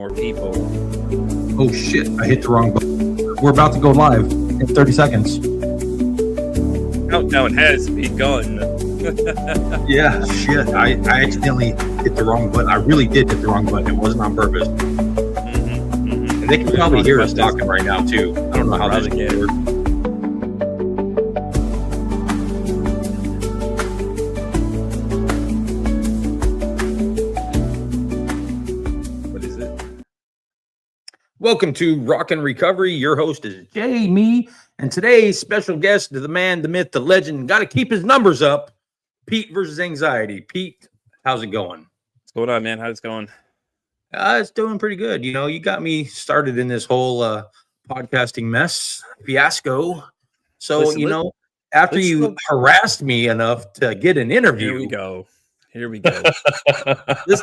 more people. Oh shit, I hit the wrong button. We're about to go live in 30 seconds. Countdown has begun. Yeah, shit. I accidentally hit the wrong button. I really did hit the wrong button. It wasn't on purpose. And they can probably hear us talking right now too. I don't know how this can work. Welcome to Rock and Recovery. Your host is Jamie, and today's special guest is the man, the myth, the legend. Got to keep his numbers up. Pete versus Anxiety. Pete, how's it going? What's going on, man? How's it going? It's doing pretty good. You know, you got me started in this whole podcasting mess fiasco. So, after you harassed me enough to get an interview. Here we go.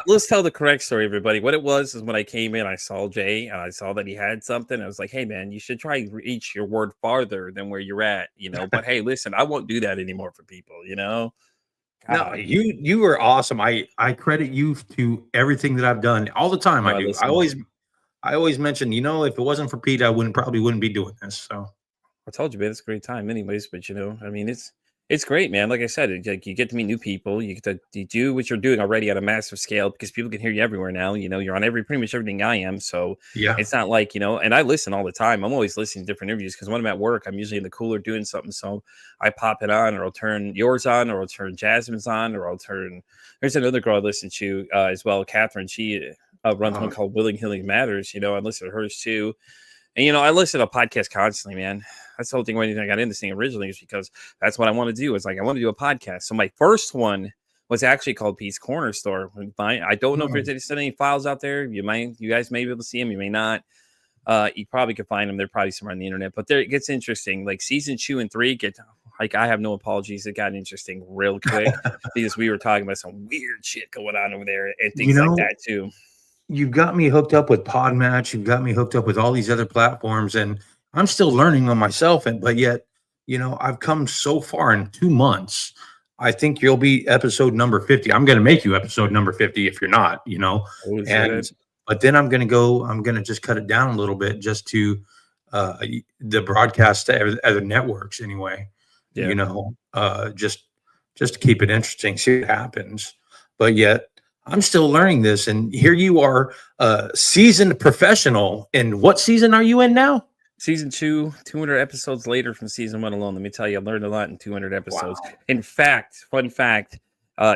Let's tell the correct story, everybody. What it was is when I came in, I saw Jay and I saw that he had something. I was like, hey, man, you should try and reach your word farther than where you're at, But hey, listen, I won't do that anymore for people, No, you were awesome. I credit you to everything that I've done all the time. I do. I always mention, if it wasn't for Pete, I probably wouldn't be doing this. So I told you, man, it's a great time anyways, but it's great, man. Like I said, like you get to meet new people. You get to do what you're doing already at a massive scale because people can hear you everywhere now. You're on pretty much everything I am. So yeah, it's not like, and I listen all the time. I'm always listening to different interviews because when I'm at work, I'm usually in the cooler doing something. So I pop it on, or I'll turn yours on, or I'll turn Jasmine's on, or there's another girl I listen to as well, Catherine. She runs one called Willing Healing Matters. I listen to hers too. And, I listen to podcasts constantly, man. That's the whole thing when I got into this thing originally is because that's what I want to do. Is like, I want to do a podcast. So my first one was actually called Pete's Corner Store. I don't know if there's any files out there. You guys may be able to see them. You may not. You probably could find them. They're probably somewhere on the internet. But it gets interesting. Like season 2 and 3 I have no apologies. It got interesting real quick because we were talking about some weird shit going on over there and things like that too. You've got me hooked up with Podmatch. You've got me hooked up with all these other platforms, and I'm still learning on myself. But yet, I've come so far in 2 months. I think you'll be episode number 50. I'm going to make you episode number 50 if you're not, but then I'm going to just cut it down a little bit just to the broadcast to other networks anyway, just to keep it interesting, see what happens. But yet, I'm still learning this, and here you are, seasoned professional. And what season are you in now? Season 2, 200 episodes later from season 1 alone. Let me tell you, I learned a lot in 200 episodes. Wow. In fact, fun fact,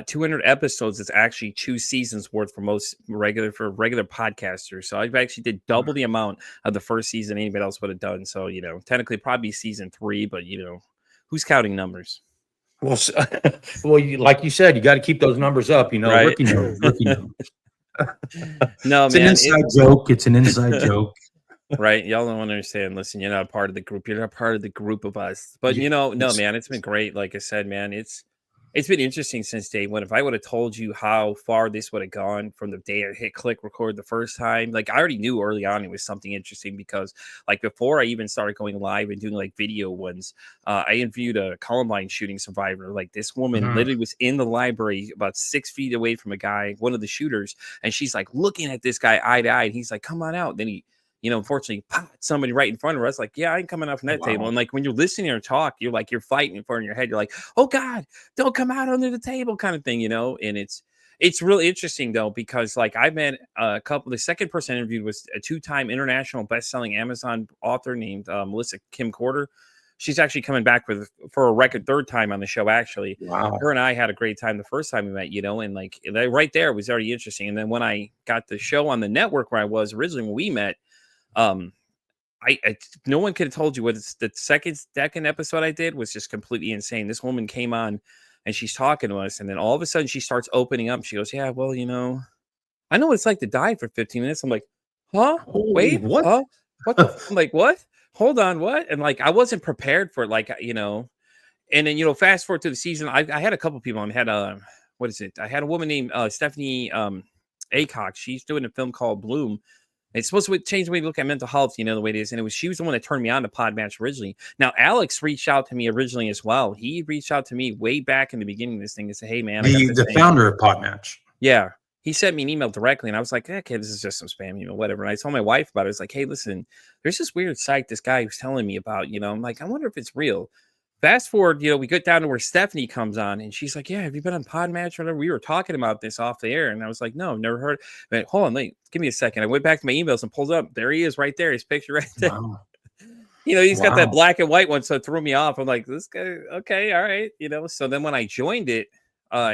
200 episodes is actually 2 seasons worth for regular podcasters. So I actually did double the amount of the first season anybody else would have done. So, technically probably season 3, but who's counting numbers? Well, like you said, you got to keep those numbers up. Right? Rookie knows. No, it's an inside joke. It's an inside joke. Right? Y'all don't understand. Listen, you're not a part of the group. You're not part of the group of us. But man, it's been great. Like I said, man, it's been interesting since day one. If I would have told you how far this would have gone from the day I hit click record the first time, like I already knew early on it was something interesting because like before I even started going live and doing like video ones, I interviewed a Columbine shooting survivor. Like this woman literally was in the library about 6 feet away from a guy, one of the shooters, and she's like looking at this guy eye to eye. And he's like, "Come on out." Then he, unfortunately, somebody right in front of us, like, yeah, I ain't coming out from that table. And like when you're listening or talk, you're fighting in front of your head. You're like, oh God, don't come out under the table, kind of thing, And it's really interesting though because like I met the second person I interviewed was a 2-time international best-selling Amazon author named Melissa Kim Corder. She's actually coming back for a record 3rd time on the show. Actually, wow. Her and I had a great time the first time we met, and like right there was already interesting. And then when I got the show on the network where I was originally when we met. No one could have told you what the second episode I did was just completely insane. This woman came on and she's talking to us, and then all of a sudden she starts opening up. She goes, "Yeah, well, I know what it's like to die for 15 minutes." I'm like, "Huh? Wait, what? Huh? What?" I'm like, "What? Hold on, what?" And like I wasn't prepared for it, like And then fast forward to the season, I had a couple people. I had I had a woman named Stephanie Acock. She's doing a film called Bloom. It's supposed to change the way you look at mental health, the way it is. And she was the one that turned me on to Podmatch originally. Now, Alex reached out to me originally as well. He reached out to me way back in the beginning of this thing and said, "Hey, man." The founder of Podmatch. Yeah. he sent me an email directly, and I was like, okay, this is just some spam email, whatever. And I told my wife about it. I was like, hey, listen, there's this weird site this guy was telling me about, I'm like, I wonder if it's real. Fast forward, we get down to where Stephanie comes on, and she's like, yeah, have you been on Podmatch or whatever? We were talking about this off the air. And I was like, no, never heard. But hold on, wait, give me a second. I went back to my emails and pulled up. There he is right there. His picture right there. Wow. He's got that Wow. black and white one, so it threw me off. I'm like, this guy, okay, all right, So then when I joined it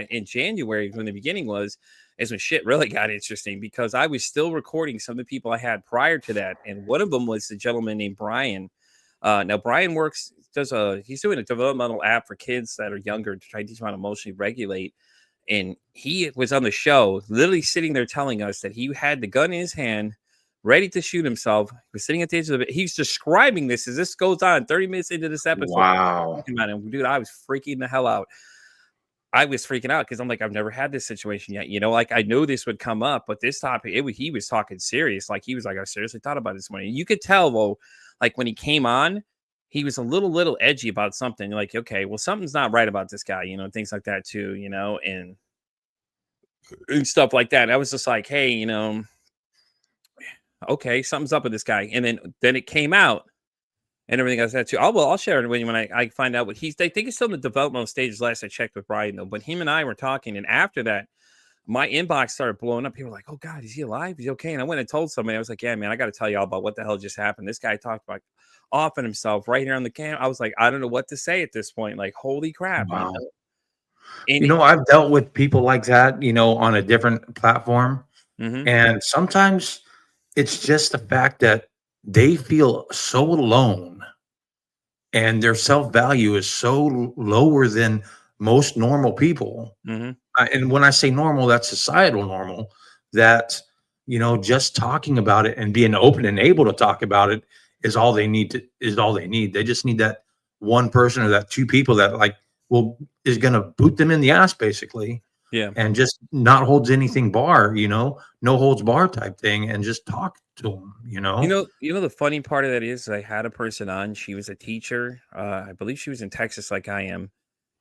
in January, when the beginning was, is when shit really got interesting because I was still recording some of the people I had prior to that, and one of them was the gentleman named Brian. Now Brian he's doing a developmental app for kids that are younger to try to teach them how to emotionally regulate. And he was on the show, literally sitting there telling us that he had the gun in his hand, ready to shoot himself. He was sitting at the edge of the bed. He's describing this as this goes on 30 minutes into this episode. Wow. Dude, I was freaking the hell out. I was freaking out because I'm like, I've never had this situation yet. Like I know this would come up, but this topic, he was talking serious. Like he was like, I seriously thought about this morning. You could tell though, like when he came on, he was a little edgy about something. Like, okay, well, something's not right about this guy, things like that too, and stuff like that. And I was just like, hey, okay, something's up with this guy. And then it came out and everything like that too. I'll share it with you when I find out what they think it's still in the developmental stages. Last I checked with Brian though, but him and I were talking, and after that, my inbox started blowing up. People were like, "Oh God, is he alive? Is he okay?" And I went and told somebody. I was like, "Yeah, man, I got to tell you all about what the hell just happened." This guy talked about offing himself right here on the camera. I was like, I don't know what to say at this point. Like, holy crap! Wow. And I've dealt with people like that, on a different platform. mm-hmm. And sometimes it's just the fact that they feel so alone and their self-value is so lower than most normal people. Mm-hmm. And when I say normal, that's societal normal, that, just talking about it and being open and able to talk about it is all they need. They just need that one person or that two people that is going to boot them in the ass basically. Yeah. And just not holds anything bar, no holds bar type thing, and just talk to them, The funny part of that is I had a person on. She was a teacher. I believe she was in Texas like I am.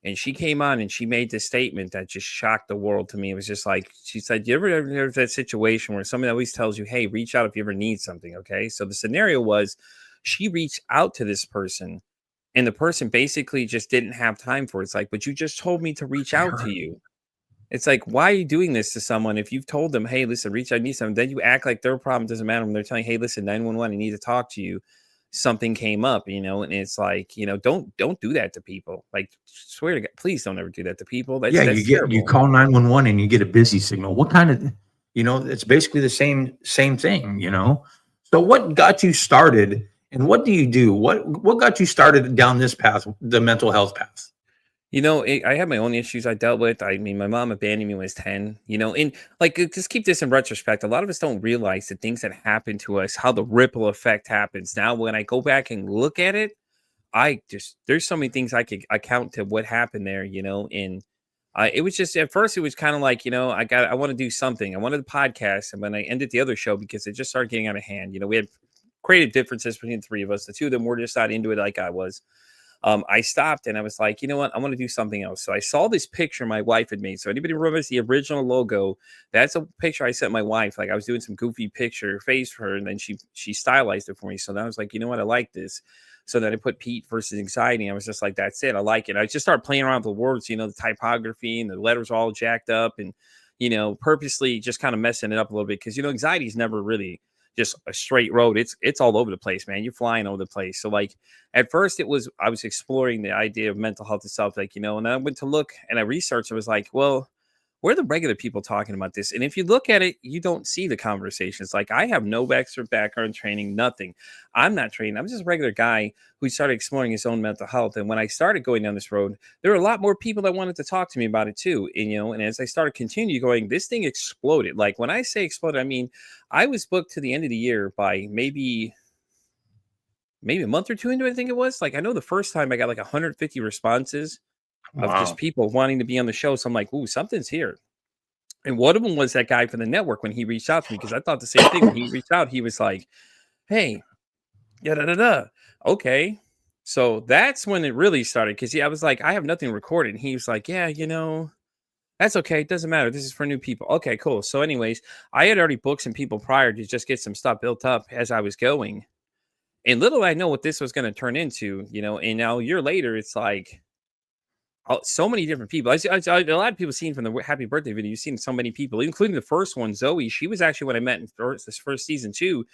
And she came on and she made this statement that just shocked the world to me. It was just like, she said, you ever have that situation where somebody always tells you, hey, reach out if you ever need something. Okay. So the scenario was she reached out to this person and the person basically just didn't have time for it. It's like, but you just told me to reach out to you. It's like, why are you doing this to someone? If you've told them, hey, listen, reach out, I need something, then you act like their problem doesn't matter when they're telling, hey, listen, 911, I need to talk to you. Something came up, and it's like, don't do that to people. Like, swear to God, please don't ever do that to people. That's you call 911 and you get a busy signal. What kind of, it's basically the same thing, So what got you started, and what do you do? What got you started down this path, the mental health path? I had my own issues I dealt with. I mean, my mom abandoned me when I was 10, and like, just keep this in retrospect. A lot of us don't realize the things that happen to us, how the ripple effect happens. Now, when I go back and look at it, there's so many things I could account to what happened there, and it was just, at first it was kind of like, I want to do something. I wanted a podcast. And when I ended the other show, because it just started getting out of hand, we had creative differences between the three of us. The two of them were just not into it like I was. I stopped and I was like, you know what? I want to do something else. So I saw this picture my wife had made. So anybody remembers the original logo? That's a picture I sent my wife. Like I was doing some goofy picture face for her, and then she stylized it for me. So then I was like, you know what? I like this. So then I put Pete versus anxiety. I was just like, that's it. I like it. I just started playing around with the words, the typography and the letters all jacked up, and purposely just kind of messing it up a little bit because anxiety is never really just a straight road. It's all over the place, man. You're flying over the place. So like at first I was exploring the idea of mental health itself, like, and I went to look and I researched. I was like, well, where are the regular people talking about this? And if you look at it, you don't see the conversations. Like I have no extra background training, nothing. I'm not trained. I'm just a regular guy who started exploring his own mental health. And when I started going down this road, there were a lot more people that wanted to talk to me about it too. And, and as I started continue going, this thing exploded. Like when I say exploded, I mean, I was booked to the end of the year by maybe a month or two into it, I think it was. Like I know the first time I got like 150 responses of just people wanting to be on the show. So I'm like, ooh, something's here. And one of them was that guy from the network when he reached out to me, because I thought the same thing. When he reached out, he was like, hey, okay. So that's when it really started. Because I was like, I have nothing recorded. And he was like, yeah, That's okay. It doesn't matter. This is for new people. Okay, cool. So, anyways, I had already booked some people prior to just get some stuff built up as I was going. And little I know what this was going to turn into, and now a year later, it's like so many different people. A lot of people seen from the happy birthday video. You've seen so many people, including the first one, Zoe. She was actually when I met in this first season too.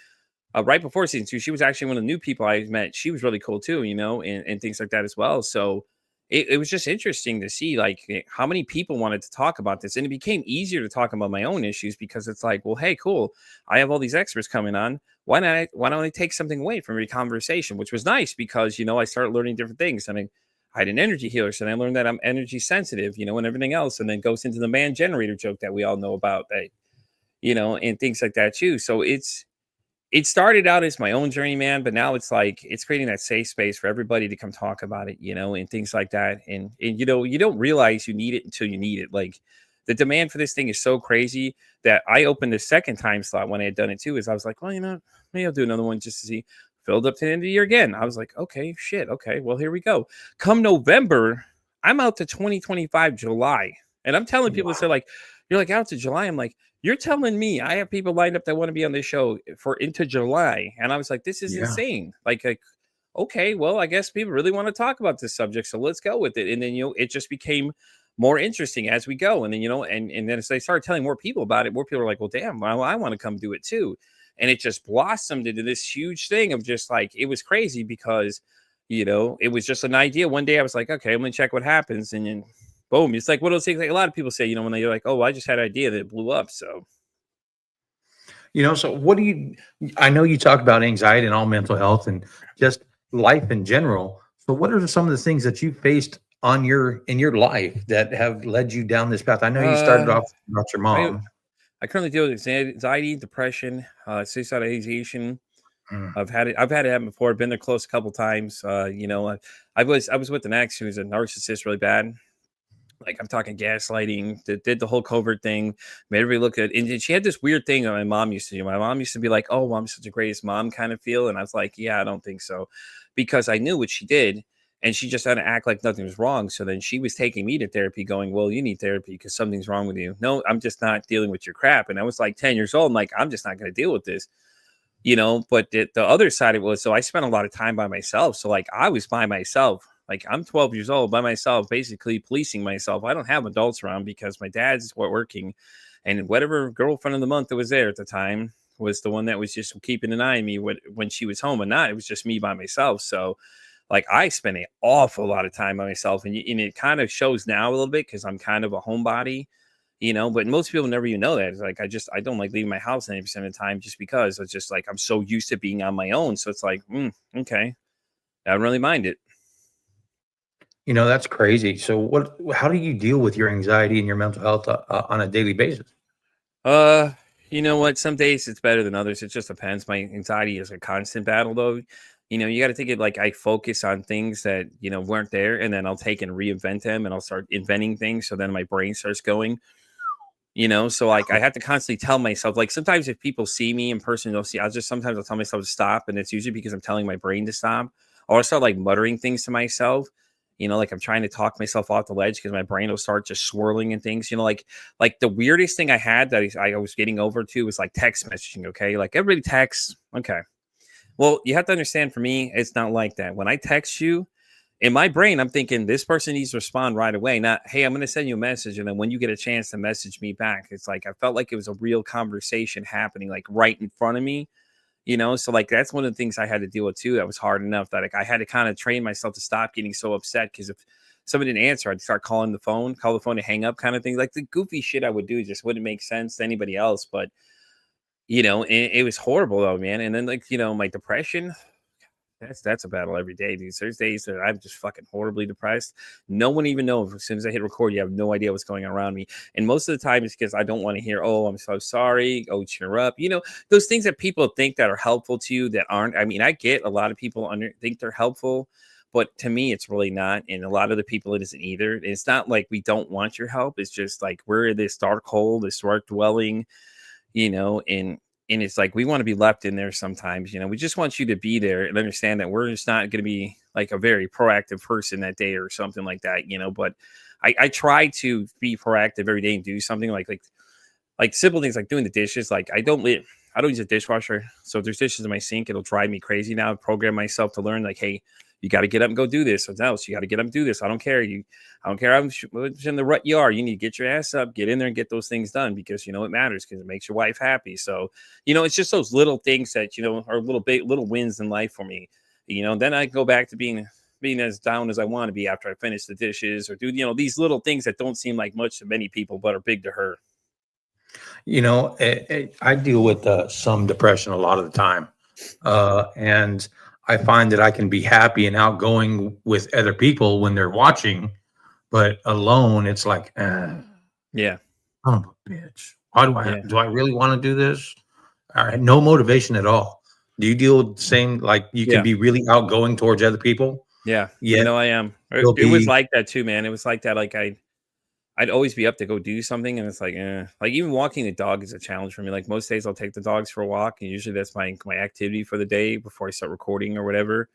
Right before season two, she was actually one of the new people I met. She was really cool too, and things like that as well. So it was just interesting to see like how many people wanted to talk about this. And it became easier to talk about my own issues because it's like, well, hey, cool. I have all these experts coming on. Why don't I take something away from every conversation? Which was nice because I started learning different things. I mean, I had an energy healer, so then I learned that I'm energy sensitive, and everything else, and then goes into the man generator joke that we all know about that, and things like that too. So it started out as my own journey, man, but now it's like it's creating that safe space for everybody to come talk about it, and things like that. And you don't realize you need it until you need it. Like the demand for this thing is so crazy that I opened the second time slot when I had done it too. Is I was like, well, maybe I'll do another one just to see. Filled up to the end of the year again. I was like, okay, shit, okay, well here we go. Come November, I'm out to 2025 July, and I'm telling people, so like, you're like out to July. I'm like, you're telling me I have people lined up that want to be on this show for into July. And I was like, this is Yeah. insane. Like, okay, well, I guess people really want to talk about this subject. So let's go with it. And then, it just became more interesting as we go. And then, and then as they started telling more people about it, more people are like, well, damn, well, I want to come do it too. And it just blossomed into this huge thing of just like, it was crazy because, it was just an idea. One day I was like, okay, I'm going to check what happens. And then boom, it's like one of those things like a lot of people say, when they're like, oh, I just had an idea that it blew up. So, So what do you, I know you talk about anxiety and all mental health and just life in general. So what are some of the things that you faced in your life that have led you down this path? I know you started uh, off about your I, mom. I currently deal with anxiety, depression, suicidal ideation. Mm, I've had it happen before. Been there close a couple times. I was with an ex who was a narcissist really bad. Like I'm talking gaslighting, that did the whole covert thing, made everybody look good. And she had this weird thing that my mom used to do. My mom used to be like, "Oh, well, I'm such a greatest mom," kind of feel, and I was like, "Yeah, I don't think so," because I knew what she did, and she just had to act like nothing was wrong. So then she was taking me to therapy, going, "Well, you need therapy because something's wrong with you." No, I'm just not dealing with your crap. And I was like 10 years old. I'm like, I'm just not going to deal with this. But the other side of it was, so I spent a lot of time by myself. So like I was by myself. Like I'm 12 years old by myself, basically policing myself. I don't have adults around because my dad's working, and whatever girlfriend of the month that was there at the time was the one that was just keeping an eye on me when she was home and not. It was just me by myself. So like I spent an awful lot of time by myself, and it kind of shows now a little bit because I'm kind of a homebody, but most people never even know that. It's like I don't like leaving my house 90% of the time just because it's just like I'm so used to being on my own. So it's like, okay, I don't really mind it. That's crazy. So how do you deal with your anxiety and your mental health on a daily basis? Uh, you know what? Some days it's better than others. It just depends. My anxiety is a constant battle, though. You got to take it like I focus on things that weren't there, and then I'll take and reinvent them, and I'll start inventing things. So then my brain starts going. So like I have to constantly tell myself, like sometimes if people see me in person, they'll see, I'll tell myself to stop. And it's usually because I'm telling my brain to stop, or I start like muttering things to myself, like I'm trying to talk myself off the ledge because my brain will start just swirling and things, like the weirdest thing I had that I was getting over to was like text messaging. Okay. Like everybody texts. Okay. Well, you have to understand for me, it's not like that. When I text you, in my brain, I'm thinking this person needs to respond right away. Not, hey, I'm going to send you a message. And then when you get a chance to message me back, it's like I felt like it was a real conversation happening, like right in front of me, So, like, that's one of the things I had to deal with too. That was hard enough that like I had to kind of train myself to stop getting so upset because if somebody didn't answer, I'd start call the phone to hang up kind of thing. Like the goofy shit I would do just wouldn't make sense to anybody else. But, it was horrible though, man. And then, like, my depression, that's a battle every day, dude. There's days that I'm just fucking horribly depressed. No one even knows. As soon as I hit record, you have no idea what's going on around me. And most of the time, it's because I don't want to hear, "Oh, I'm so sorry. Oh, cheer up." Those things that people think that are helpful to you that aren't. I mean, I get a lot of people think they're helpful, but to me, it's really not. And a lot of the people, it isn't either. It's not like we don't want your help. It's just like we're in this dark hole, this dark dwelling, and it's like we want to be left in there sometimes. We just want you to be there and understand that we're just not going to be like a very proactive person that day or something like that. But I try to be proactive every day and do something like simple things like doing the dishes. Like I don't use a dishwasher. So if there's dishes in my sink, it'll drive me crazy now. I program myself to learn like, hey, you got to get up and go do this. Or else you got to get up and do this. I don't care. I don't care how much in the rut you are. You need to get your ass up, get in there and get those things done because it matters because it makes your wife happy. So, it's just those little things that, are little wins in life for me. Then I go back to being as down as I want to be after I finish the dishes or do, these little things that don't seem like much to many people, but are big to her. I deal with some depression a lot of the time. And I find that I can be happy and outgoing with other people when they're watching, but alone, it's like, yeah, I'm a bitch. Why do I really want to do this? I had no motivation at all. Do you deal with the same, like you can be really outgoing towards other people? Yeah. Yeah. I am. It was like that too, man. It was like that. Like I'd always be up to go do something, and it's like even walking the dog is a challenge for me. Like most days I'll take the dogs for a walk, and usually that's my activity for the day before I start recording or whatever.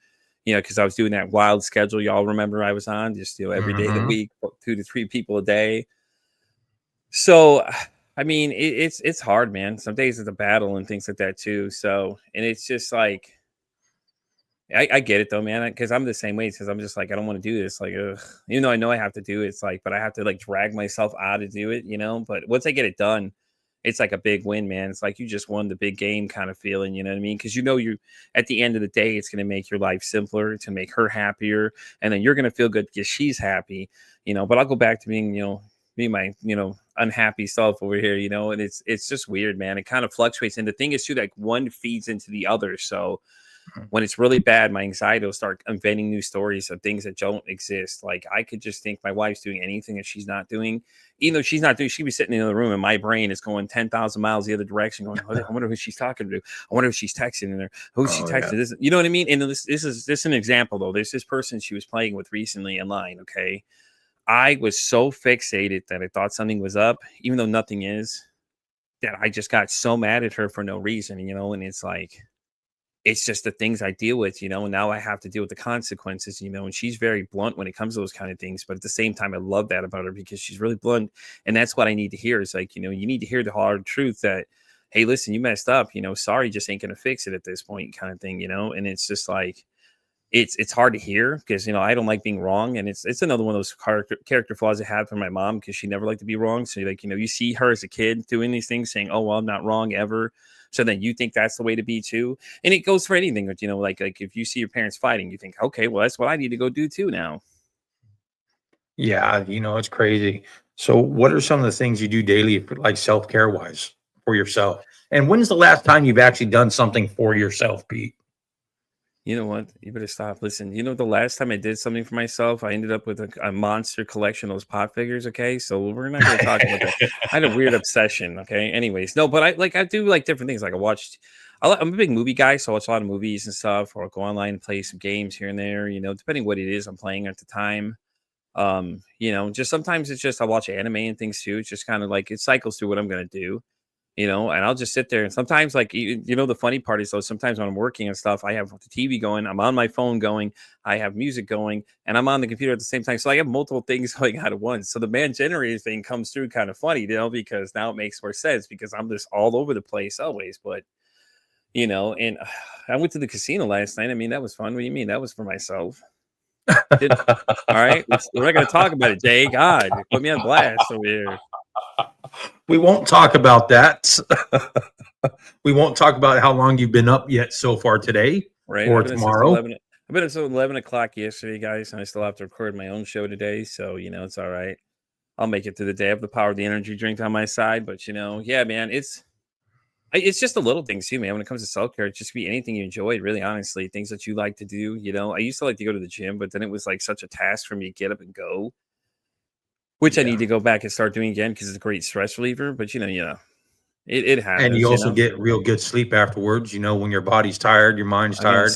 Because I was doing that wild schedule y'all remember I was on, just every day of the week, 2 to 3 people a day. So I mean, it's hard, man. Some days it's a battle and things like that too. So, and it's just like I get it though, man, because I'm the same way. Because I'm just like I don't want to do this. Like, even though I know I have to do it, it's like, but I have to like drag myself out to do it, But once I get it done, it's like a big win, man. It's like you just won the big game kind of feeling, you know what I mean? Because you at the end of the day, it's going to make your life simpler, to make her happier, and then you're going to feel good because she's happy, But I'll go back to being, being my, unhappy self over here, and it's just weird, man. It kind of fluctuates, and the thing is too, like one feeds into the other, so. When it's really bad, my anxiety will start inventing new stories of things that don't exist. Like I could just think my wife's doing anything that she's not doing, even though she's not doing. She'd be sitting in the other room, and my brain is going 10,000 miles the other direction, going, "I wonder who she's talking to. I wonder if she's texting in there. Who's she texting? This, you know what I mean?" And this is an example though. There's this person she was playing with recently in line. Okay, I was so fixated that I thought something was up, even though nothing is. That I just got so mad at her for no reason, and it's like. It's just the things I deal with, and now I have to deal with the consequences, and she's very blunt when it comes to those kind of things. But at the same time, I love that about her because she's really blunt. And that's what I need to hear is like, you need to hear the hard truth that, hey, listen, you messed up, sorry, just ain't going to fix it at this point kind of thing, and it's just like, it's hard to hear because, I don't like being wrong. And it's another one of those character flaws I had from my mom because she never liked to be wrong. So like, you see her as a kid doing these things saying, oh, well, I'm not wrong ever. So then you think that's the way to be too. And it goes for anything, like, like if you see your parents fighting, you think, okay, well, that's what I need to go do too now. Yeah, it's crazy. So what are some of the things you do daily, like self-care wise for yourself? And when's the last time you've actually done something for yourself, Pete? You know what? You better stop. Listen, the last time I did something for myself, I ended up with a monster collection of those pot figures. Okay. So we're not going to talk about that. I had a weird obsession. Okay. Anyways, no, but I do like different things. Like I'm a big movie guy. So I watch a lot of movies and stuff, or I'll go online and play some games here and there, depending what it is I'm playing at the time. Just sometimes it's just I watch anime and things too. It's just kind of like it cycles through what I'm going to do. And I'll just sit there and sometimes like, the funny part is though, sometimes when I'm working and stuff, I have the TV going, I'm on my phone going, I have music going, and I'm on the computer at the same time. So I have multiple things going on at once. So the man generator thing comes through kind of funny, because now it makes more sense because I'm just all over the place always. But, and I went to the casino last night. I mean, that was fun. What do you mean? That was for myself. All right. We're not going to talk about it, Jay. God, put me on blast over here. We won't talk about that. We won't talk about how long you've been up yet so far today or tomorrow. I've been up until 11 o'clock yesterday, guys, and I still have to record my own show today. So, it's all right. I'll make it through the day. I have the power of the energy drink on my side. But, yeah, man, it's just the little things too, man. When it comes to self-care, it just be anything you enjoy, really, honestly, things that you like to do. I used to like to go to the gym, but then it was like such a task for me to get up and go. Which I need to go back and start doing again because it's a great stress reliever. But it happens. And you also get real good sleep afterwards. When your body's tired, your mind's tired.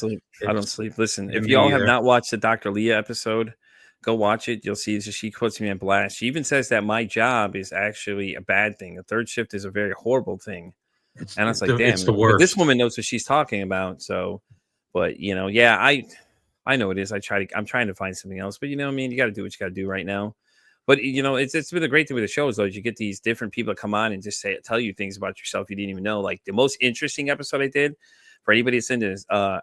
I don't sleep. Listen, if y'all have not watched the Dr. Leah episode, go watch it. You'll see she puts me on blast. She even says that my job is actually a bad thing. A third shift is a very horrible thing. And I was like, damn, it's the worst. This woman knows what she's talking about. So, but yeah, I know it is. I'm trying to find something else. But you got to do what you got to do right now. But it's been a great thing with the shows though. Is you get these different people that come on and just tell you things about yourself you didn't even know. Like the most interesting episode I did for anybody that's into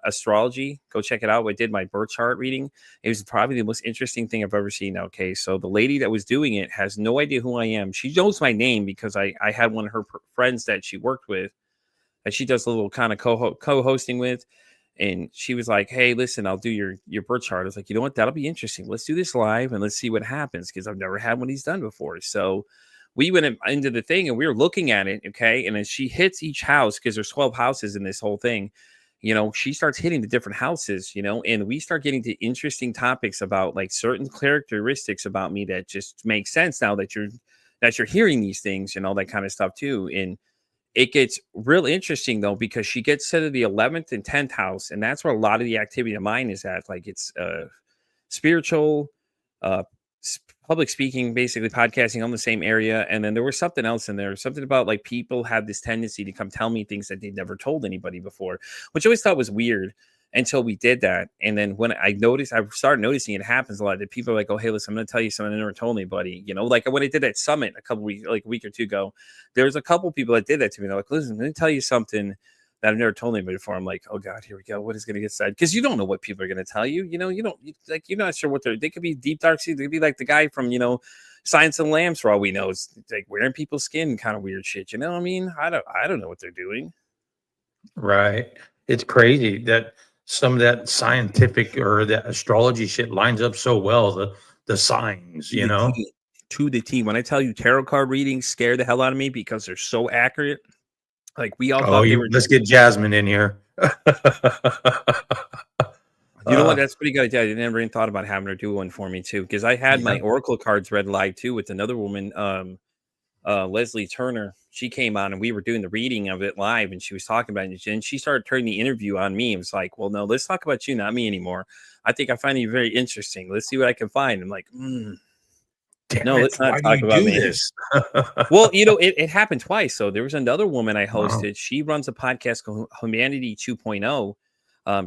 astrology, go check it out. I did my birth chart reading. It was probably the most interesting thing I've ever seen. Okay, so the lady that was doing it has no idea who I am. She knows my name because I had one of her friends that she worked with that she does a little kind of co-hosting with. And she was like, "Hey, listen, I'll do your birth chart." I was like, "You know what? That'll be interesting. Let's do this live and let's see what happens because I've never had one he's done before." So we went into the thing and we were looking at it, okay. And as she hits each house, because there's 12 houses in this whole thing, she starts hitting the different houses, and we start getting to interesting topics about like certain characteristics about me that just make sense now that you're hearing these things and all that kind of stuff too. And it gets real interesting though, because she gets to the 11th and 10th house, and that's where a lot of the activity of mine is at. Like it's spiritual, uh, public speaking, basically podcasting on the same area. And then there was something else in there, something about like people have this tendency to come tell me things that they've never told anybody before, which I always thought was weird until we did that. And then when I started noticing it happens a lot, that people are like, "Oh, hey, listen, I'm going to tell you something I never told anybody." Like when I did that summit a week or two ago, there was a couple people that did that to me. They're like, "Listen, let me tell you something that I've never told anybody before." I'm like, "Oh God, here we go. What is going to get said?" Because you don't know what people are going to tell you. You're not sure what they could be deep, dark secrets. They could be like the guy from, Science and Lambs, for all we know. It's like wearing people's skin, kind of weird shit. You know what I mean? I don't know what they're doing. Right. It's crazy that some of that scientific or that astrology shit lines up so well. The signs, To the T. To the T. When I tell you tarot card readings scare the hell out of me because they're so accurate. Like we all thought they were. Let's get Jasmine in here. You know what? That's pretty good idea. I never even thought about having her do one for me too, because I had my oracle cards read live too with another woman, Leslie Turner. She came on and we were doing the reading of it live, and she was talking about it. And she started turning the interview on me. It was like, "Well, no, let's talk about you, not me anymore. I think I find you very interesting. Let's see what I can find." I'm like, "No, let's not talk about me." This? Well, it happened twice. So there was another woman I hosted. Wow. She runs a podcast called Humanity 2.0.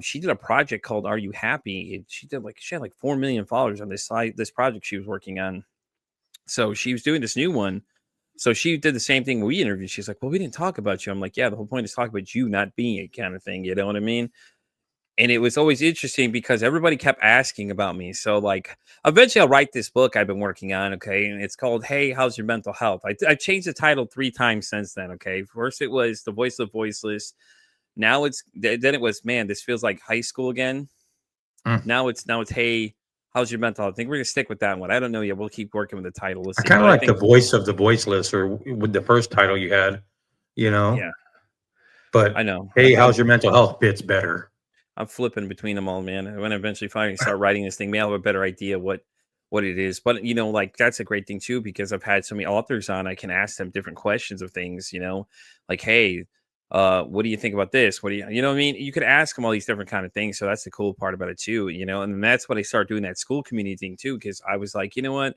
She did a project called "Are You Happy?" She had like 4 million followers on this project she was working on. So she was doing this new one. So she did the same thing when we interviewed. She's like, "Well, we didn't talk about you." I'm like, "Yeah, the whole point is talk about you not being it kind of thing." You know what I mean? And it was always interesting because everybody kept asking about me. So like eventually I'll write this book I've been working on. Okay. And it's called, "Hey, how's your mental health?" I changed the title 3 times since then. Okay. First it was The Voice of Voiceless. Now then it was, "Man, this feels like high school again." Now it's, "Hey, how's your mental health?" I think we're going to stick with that one. I don't know yet. We'll keep working with the title. I kind of like The Voice of the Voiceless, or with the first title you had, Yeah. But I know. "Hey, how's your mental health?" fits better. I'm flipping between them all, man. When I eventually finally start writing this thing, maybe I'll have a better idea what it is. But like that's a great thing too, because I've had so many authors on, I can ask them different questions of things, like, "Hey, what do you think about this? What do you know what I mean?" You could ask them all these different kind of things. So that's the cool part about it too, and that's what I started doing, that school community thing too, because I was like, you know what?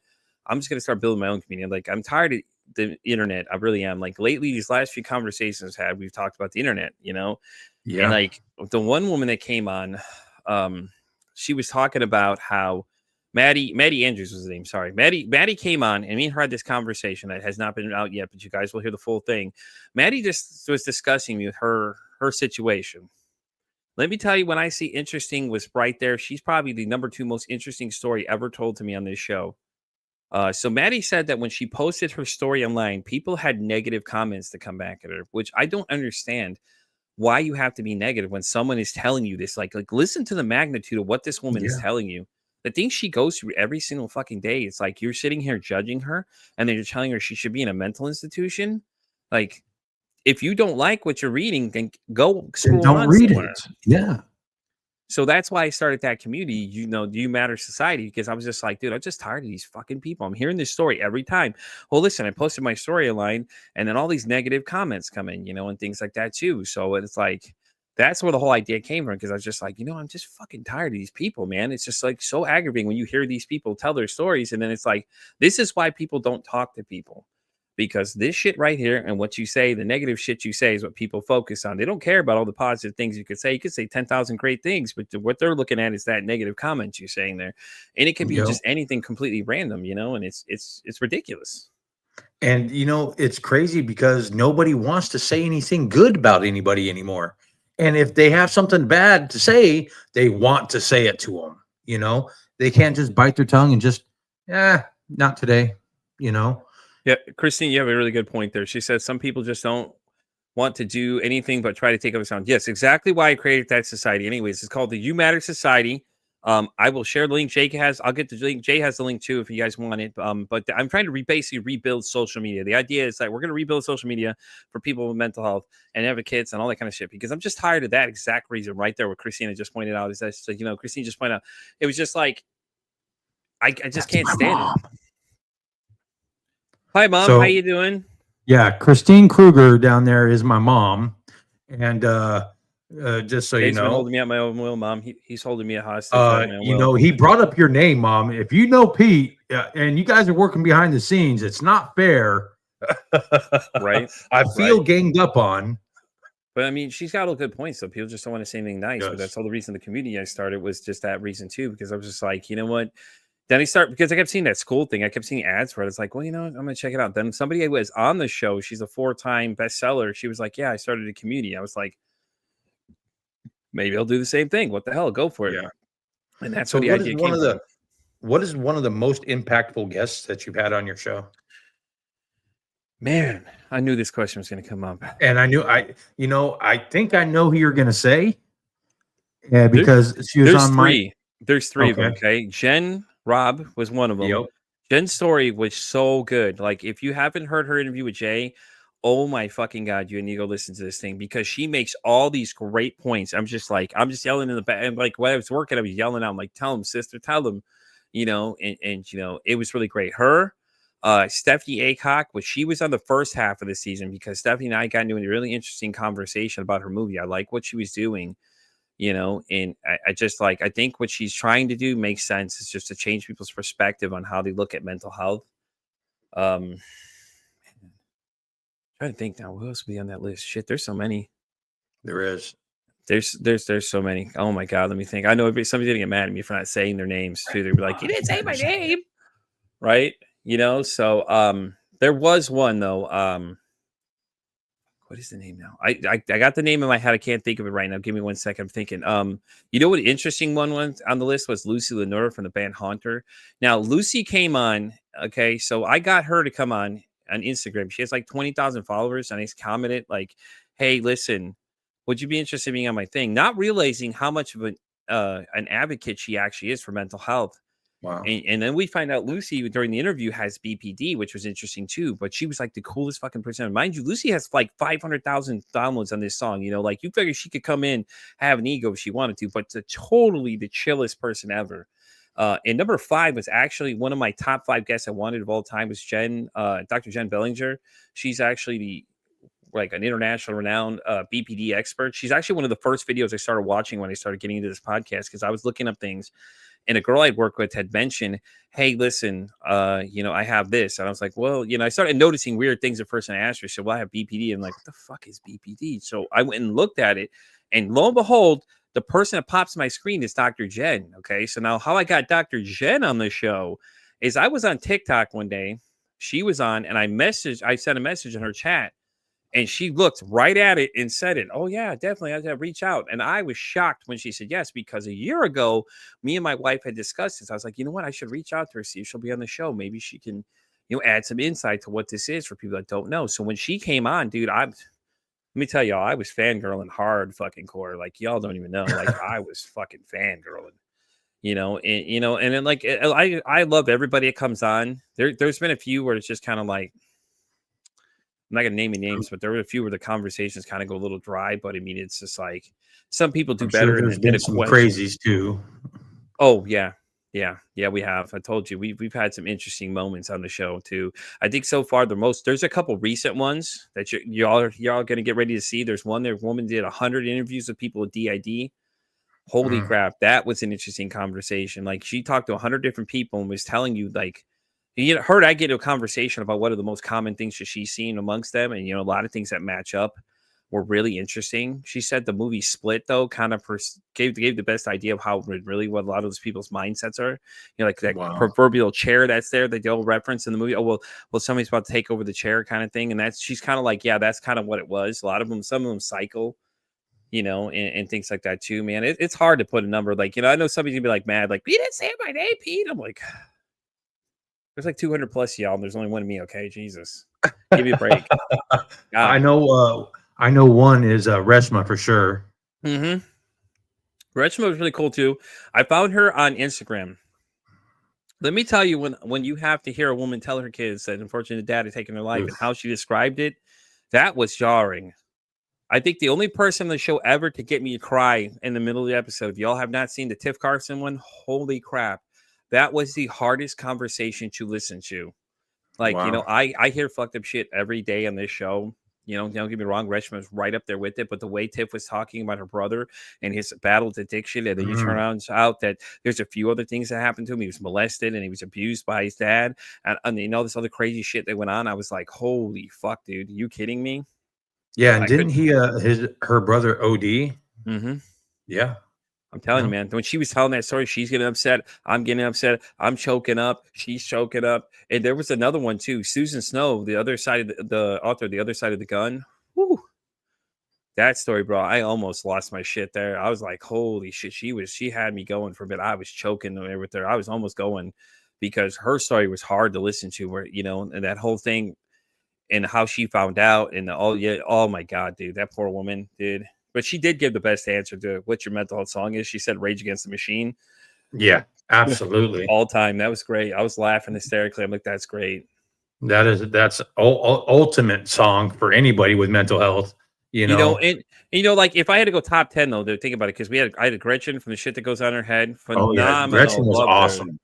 I'm just gonna start building my own community. Like I'm tired of the internet. I really am. Like lately, these last few conversations we've talked about the internet, Yeah. And like the one woman that came on, she was talking about how Maddie Andrews was the name. Sorry. Maddie came on and me and her had this conversation that has not been out yet, but you guys will hear the full thing. Maddie just was discussing with her situation. Let me tell you, when I see interesting was right there. She's probably the number 2 most interesting story ever told to me on this show. So Maddie said that when she posted her story online, people had negative comments to come back at her, which I don't understand why you have to be negative when someone is telling you this. Like listen to the magnitude of what this woman is telling you. The things she goes through every single fucking day. It's like you're sitting here judging her, and then you're telling her she should be in a mental institution. Like, if you don't like what you're reading, then go scroll don't on read somewhere. it. Yeah. So that's why I started that community, Do You Matter Society, because I was just like, dude, I'm just tired of these fucking people. I'm hearing this story every time. Well, listen, I posted my story online, and then all these negative comments come in, and things like that too. So it's like, that's where the whole idea came from, because I was just like, I'm just fucking tired of these people, man. It's just like so aggravating when you hear these people tell their stories, and then it's like, this is why people don't talk to people. because this shit right here and what you say, the negative shit you say is what people focus on. They don't care about all the positive things you could say. You could say 10,000 great things, but what they're looking at is that negative comment you're saying there. And it could be Yep. just anything completely random, and it's ridiculous. And it's crazy because nobody wants to say anything good about anybody anymore. And if they have something bad to say, they want to say it to them. They can't just bite their tongue and just, not today. Yeah, Christine, you have a really good point there. She said some people just don't want to do anything but try to take over sound. Yes, exactly why I created that society. Anyways, it's called the You Matter Society. I will share the link. I'll get the link. Jay has the link too if you guys want it. But I'm trying to basically rebuild social media. The idea is that we're going to rebuild social media for people with mental health and advocates and all that kind of shit, because I'm just tired of that exact reason right there. What Christina just pointed out is that, Christine just pointed out, it was just like, I just can't stand it. Hi, Mom. How you doing? Yeah, Christine Kruger down there is my mom, and just so Dave's been holding me at my own will, Mom. He's holding me at hostage. He brought up your name, Mom. If you know Pete, and you guys are working behind the scenes, it's not fair, right? I feel ganged up on. But I mean, she's got all good points. So people just don't want to say anything nice. Yes. But that's all the reason the community I started was just that reason too, because I was just like, you know what? Then because I kept seeing that school thing. I kept seeing ads for it. It's like, well, I'm going to check it out. Then somebody who was on the show, she's a 4-time bestseller. She was like, yeah, I started a community. I was like, maybe I'll do the same thing. What the hell? Go for it. Yeah. And that's where the idea came from. What is one of the most impactful guests that you've had on your show? Man, I knew this question was going to come up. And I think I know who you're going to say. Yeah, because she was on my... There's three of them, okay? Jen Robb was one of them. Yep. Jen's story was so good. Like, if you haven't heard her interview with Jay, oh my fucking God, you need to go listen to this thing, because she makes all these great points. I'm just yelling in the back. And like, when I was working, I was yelling out, I'm like, tell him, sister, tell them, and it was really great. Her, Stephanie Aycock, she was on the first half of the season, because Stephanie and I got into a really interesting conversation about her movie. I like what she was doing. And I just I think what she's trying to do makes sense. It's just to change people's perspective on how they look at mental health. Trying to think now, who else would be on that list? Shit, there's so many. There is. There's so many. Oh my God, let me think. I know somebody's gonna get mad at me for not saying their names too. They'll be like, you didn't say my name, right? So there was one though. What is the name now? I got the name in my head. I can't think of it right now. Give me 1 second. I'm thinking. What interesting one on the list was Lucy Lenore from the band Haunter. Now, Lucy came on. Okay, so I got her to come on Instagram. She has like 20,000 followers, and I commented like, "Hey, listen, would you be interested in being on my thing?" Not realizing how much of an advocate she actually is for mental health. Wow. And then we find out Lucy during the interview has BPD, which was interesting too. But she was like the coolest fucking person. Mind you, Lucy has like 500,000 downloads on this song. Like, you figure she could come in, have an ego if she wanted to, but totally the chillest person ever. And number 5 was actually one of my top 5 guests I wanted of all time was Dr. Jen Bellinger. She's actually an international renowned BPD expert. She's actually one of the first videos I started watching when I started getting into this podcast, because I was looking up things. And a girl I'd worked with had mentioned, hey, listen, I have this. And I was like, well, I started noticing weird things at first. And I asked her, she said, well, I have BPD. And I'm like, what the fuck is BPD? So I went and looked at it. And lo and behold, the person that pops my screen is Dr. Jen. Okay. So now how I got Dr. Jen on the show is I was on TikTok one day. She was on, and I sent a message in her chat. And she looked right at it and said it. Oh, yeah, definitely. I had to reach out. And I was shocked when she said yes, because a year ago, me and my wife had discussed this. I was like, you know what? I should reach out to her, see if she'll be on the show. Maybe she can, add some insight to what this is for people that don't know. So when she came on, dude, let me tell y'all, I was fangirling hard fucking core. Like, y'all don't even know. Like, I was fucking fangirling. And then like, I love everybody that comes on. There's been a few where it's just kind of like, I'm not gonna name any names, but there were a few where the conversations kind of go a little dry. But I mean, it's just like some people do better. There's been some crazies too. Oh yeah, we have. I told you we've had some interesting moments on the show too. I think so far there's a couple recent ones that y'all are gonna get ready to see. There's one there. A woman did 100 interviews with people with DID. Holy crap, that was an interesting conversation. Like, she talked to 100 different people and was telling you like, her and I get into a conversation about what are the most common things that she's seen amongst them, and a lot of things that match up were really interesting. She said the movie Split, though, kind of gave the best idea of how really what a lot of those people's mindsets are. Like that proverbial chair that's there that they'll reference in the movie. Oh, well, somebody's about to take over the chair, kind of thing. And she's kind of like, yeah, that's kind of what it was. A lot of them, some of them cycle, and things like that too, man. It's hard to put a number. Like, I know somebody's gonna be like mad, like, you didn't say my name, Pete. I'm like, there's like 200 plus y'all, and there's only one of me. Okay, Jesus, give me a break. I know one is Reshma for sure. Mm-hmm. Reshma was really cool too. I found her on Instagram. Let me tell you, when you have to hear a woman tell her kids that unfortunately the dad had taken their life and how she described it, that was jarring. I think the only person on the show ever to get me to cry in the middle of the episode, if y'all have not seen the Tiff Carson one, holy crap. That was the hardest conversation to listen to. Like, I hear fucked up shit every day on this show. Don't get me wrong, Reshma was right up there with it, but the way Tiff was talking about her brother and his battle with addiction, and then you turn out that there's a few other things that happened to him. He was molested and he was abused by his dad, and this other crazy shit that went on. I was like, holy fuck, dude, you kidding me? Yeah, and didn't her brother OD? Mm-hmm. Yeah. I'm telling you, man, when she was telling that story, she's getting upset. I'm getting upset. I'm choking up. She's choking up. And there was another one too. Susan Snow, the other side of the author, the other side of the gun. Woo. That story, bro. I almost lost my shit there. I was like, holy shit. She had me going for a bit. I was choking there with her. I was almost going because her story was hard to listen to, where, and that whole thing and how she found out and oh my God, dude, that poor woman, dude. But she did give the best answer to what your mental health song is. She said Rage Against the Machine. Yeah, absolutely. All time. That was great. I was laughing hysterically. I'm like, that's great. That's ultimate song for anybody with mental health. And like if I had to go top 10 though, think about it, because I had a Gretchen from the shit that goes on her head. Phenomenal. Oh yeah, Gretchen was awesome. Her.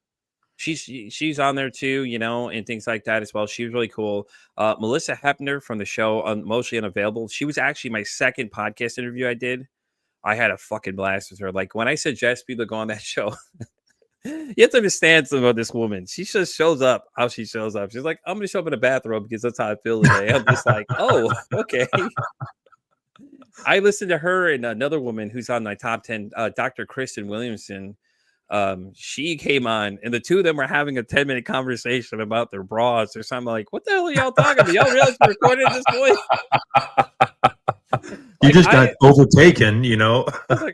She's on there too, and things like that as well. She was really cool. Melissa Hepner from the show Mostly Unavailable. She was actually my second podcast interview I did. I had a fucking blast with her. Like when I suggest people go on that show, you have to understand something about this woman. She just shows up how she shows up. She's like, I'm gonna show up in a bathrobe because that's how I feel today. I'm just like, oh, okay. I listened to her and another woman who's on my top 10, Dr. Kristen Williamson. She came on and the two of them were having a 10-minute conversation about their bras or something. Like, what the hell are y'all talking about? Y'all realize we're recording at this point? You just got overtaken, I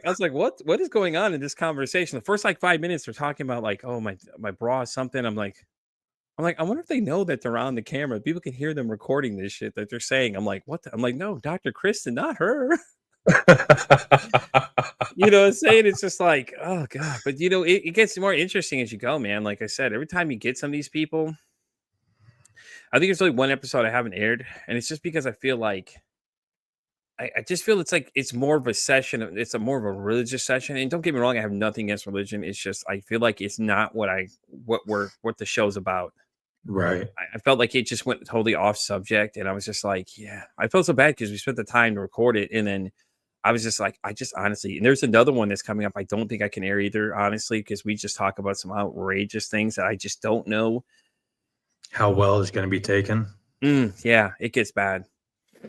was like, what is going on in this conversation? The first 5 minutes they're talking about like, oh, my bra is something. I'm like, I wonder if they know that they're on the camera. People can hear them recording this shit that they're saying. I'm like, what? I'm like, no, Dr. Kristen, not her. What I'm saying? It's just like, oh God. But it gets more interesting as you go, man. Like I said, every time you get some of these people, I think there's only one episode I haven't aired, and it's just because I feel like I just feel it's more of a session. It's more of a religious session. And don't get me wrong, I have nothing against religion. It's just I feel like it's not what the show's about. Right. I felt like it just went totally off subject, and I was just like, yeah, I felt so bad because we spent the time to record it, and then I was just like, I just honestly, and there's another one that's coming up. I don't think I can air either, honestly, because we just talk about some outrageous things that I just don't know how well it's going to be taken. Yeah, it gets bad.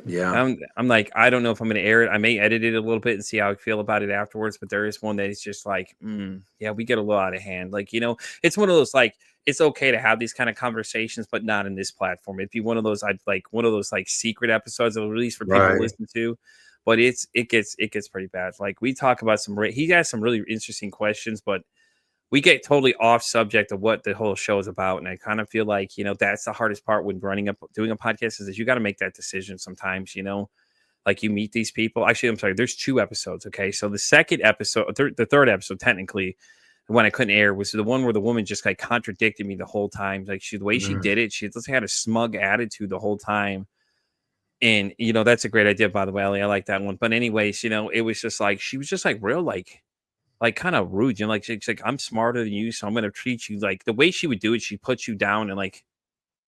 Yeah. I'm like, I don't know if I'm going to air it. I may edit it a little bit and see how I feel about it afterwards. But there is one that is just like, yeah, we get a little out of hand. Like, it's one of those, like, it's okay to have these kind of conversations, but not in this platform. It'd be one of those, secret episodes that will release for people to listen to. But it gets pretty bad. Like we talk about he has some really interesting questions, but we get totally off subject of what the whole show is about. And I kind of feel like, that's the hardest part when doing a podcast is you got to make that decision sometimes, like you meet these people. Actually, I'm sorry, there's 2 episodes. Okay. So the second episode, the third episode, technically, the one I couldn't air was the one where the woman just contradicted me the whole time. Like the way she did it, she just had a smug attitude the whole time. And, that's a great idea, by the way, Ellie. I like that one. But anyways, it was just like, she was just real, kind of rude. She's like, I'm smarter than you, so I'm going to treat you like the way she would do it. She puts you down, and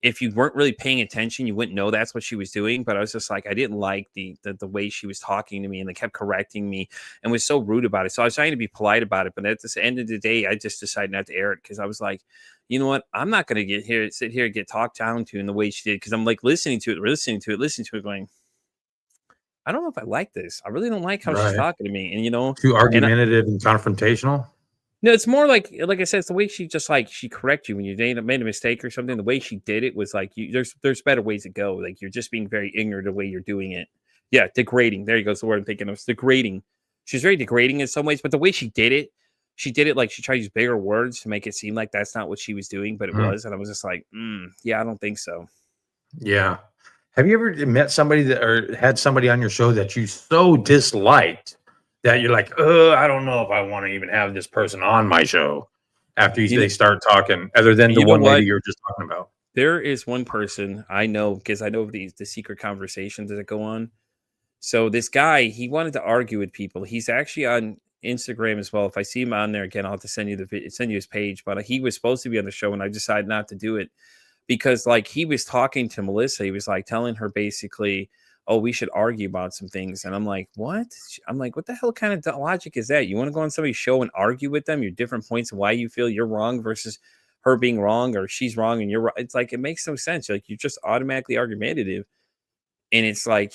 if you weren't really paying attention, you wouldn't know that's what she was doing. But I was just like, I didn't like the way she was talking to me, and they kept correcting me and was so rude about it. So I was trying to be polite about it. But at the end of the day, I just decided not to air it because I was like, you know what? I'm not going to sit here and get talked down to in the way she did. Cause I'm like listening to it going, I don't know if I like this. I really don't like how she's Right. talking to me. And, you know, Too and argumentative and confrontational. no, it's more like I said, it's the way she just like she correct you when you made a mistake or something. The way she did it was like there's better ways to go. Like you're just being very ignorant of the way you're doing it. Yeah, degrading. There you go. It's the word I'm thinking of. It's degrading. She's very degrading in some ways, but the way she did it like she tried to use bigger words to make it seem like that's not what she was doing, but it was. And I was just like, yeah, I don't think so. Yeah. Have you ever met somebody that or had somebody on your show that you so disliked that you're like, I don't know if I want to even have this person on my show after they start talking, other than the one lady you were just talking about? There is one person I know because I know the secret conversations that go on. So this guy, he wanted to argue with people. He's actually on Instagram as well. If I see him on there again, I'll have to send you his page. But he was supposed to be on the show, and I decided not to do it because, like, he was talking to Melissa. He was like telling her basically, "Oh, we should argue about some things." And I'm like, "What?" I'm like, "What the hell kind of logic is that? You want to go on somebody's show and argue with them your different points of why you feel you're wrong versus her being wrong or she's wrong and you're right?" It's like it makes no sense. Like you're just automatically argumentative, and it's like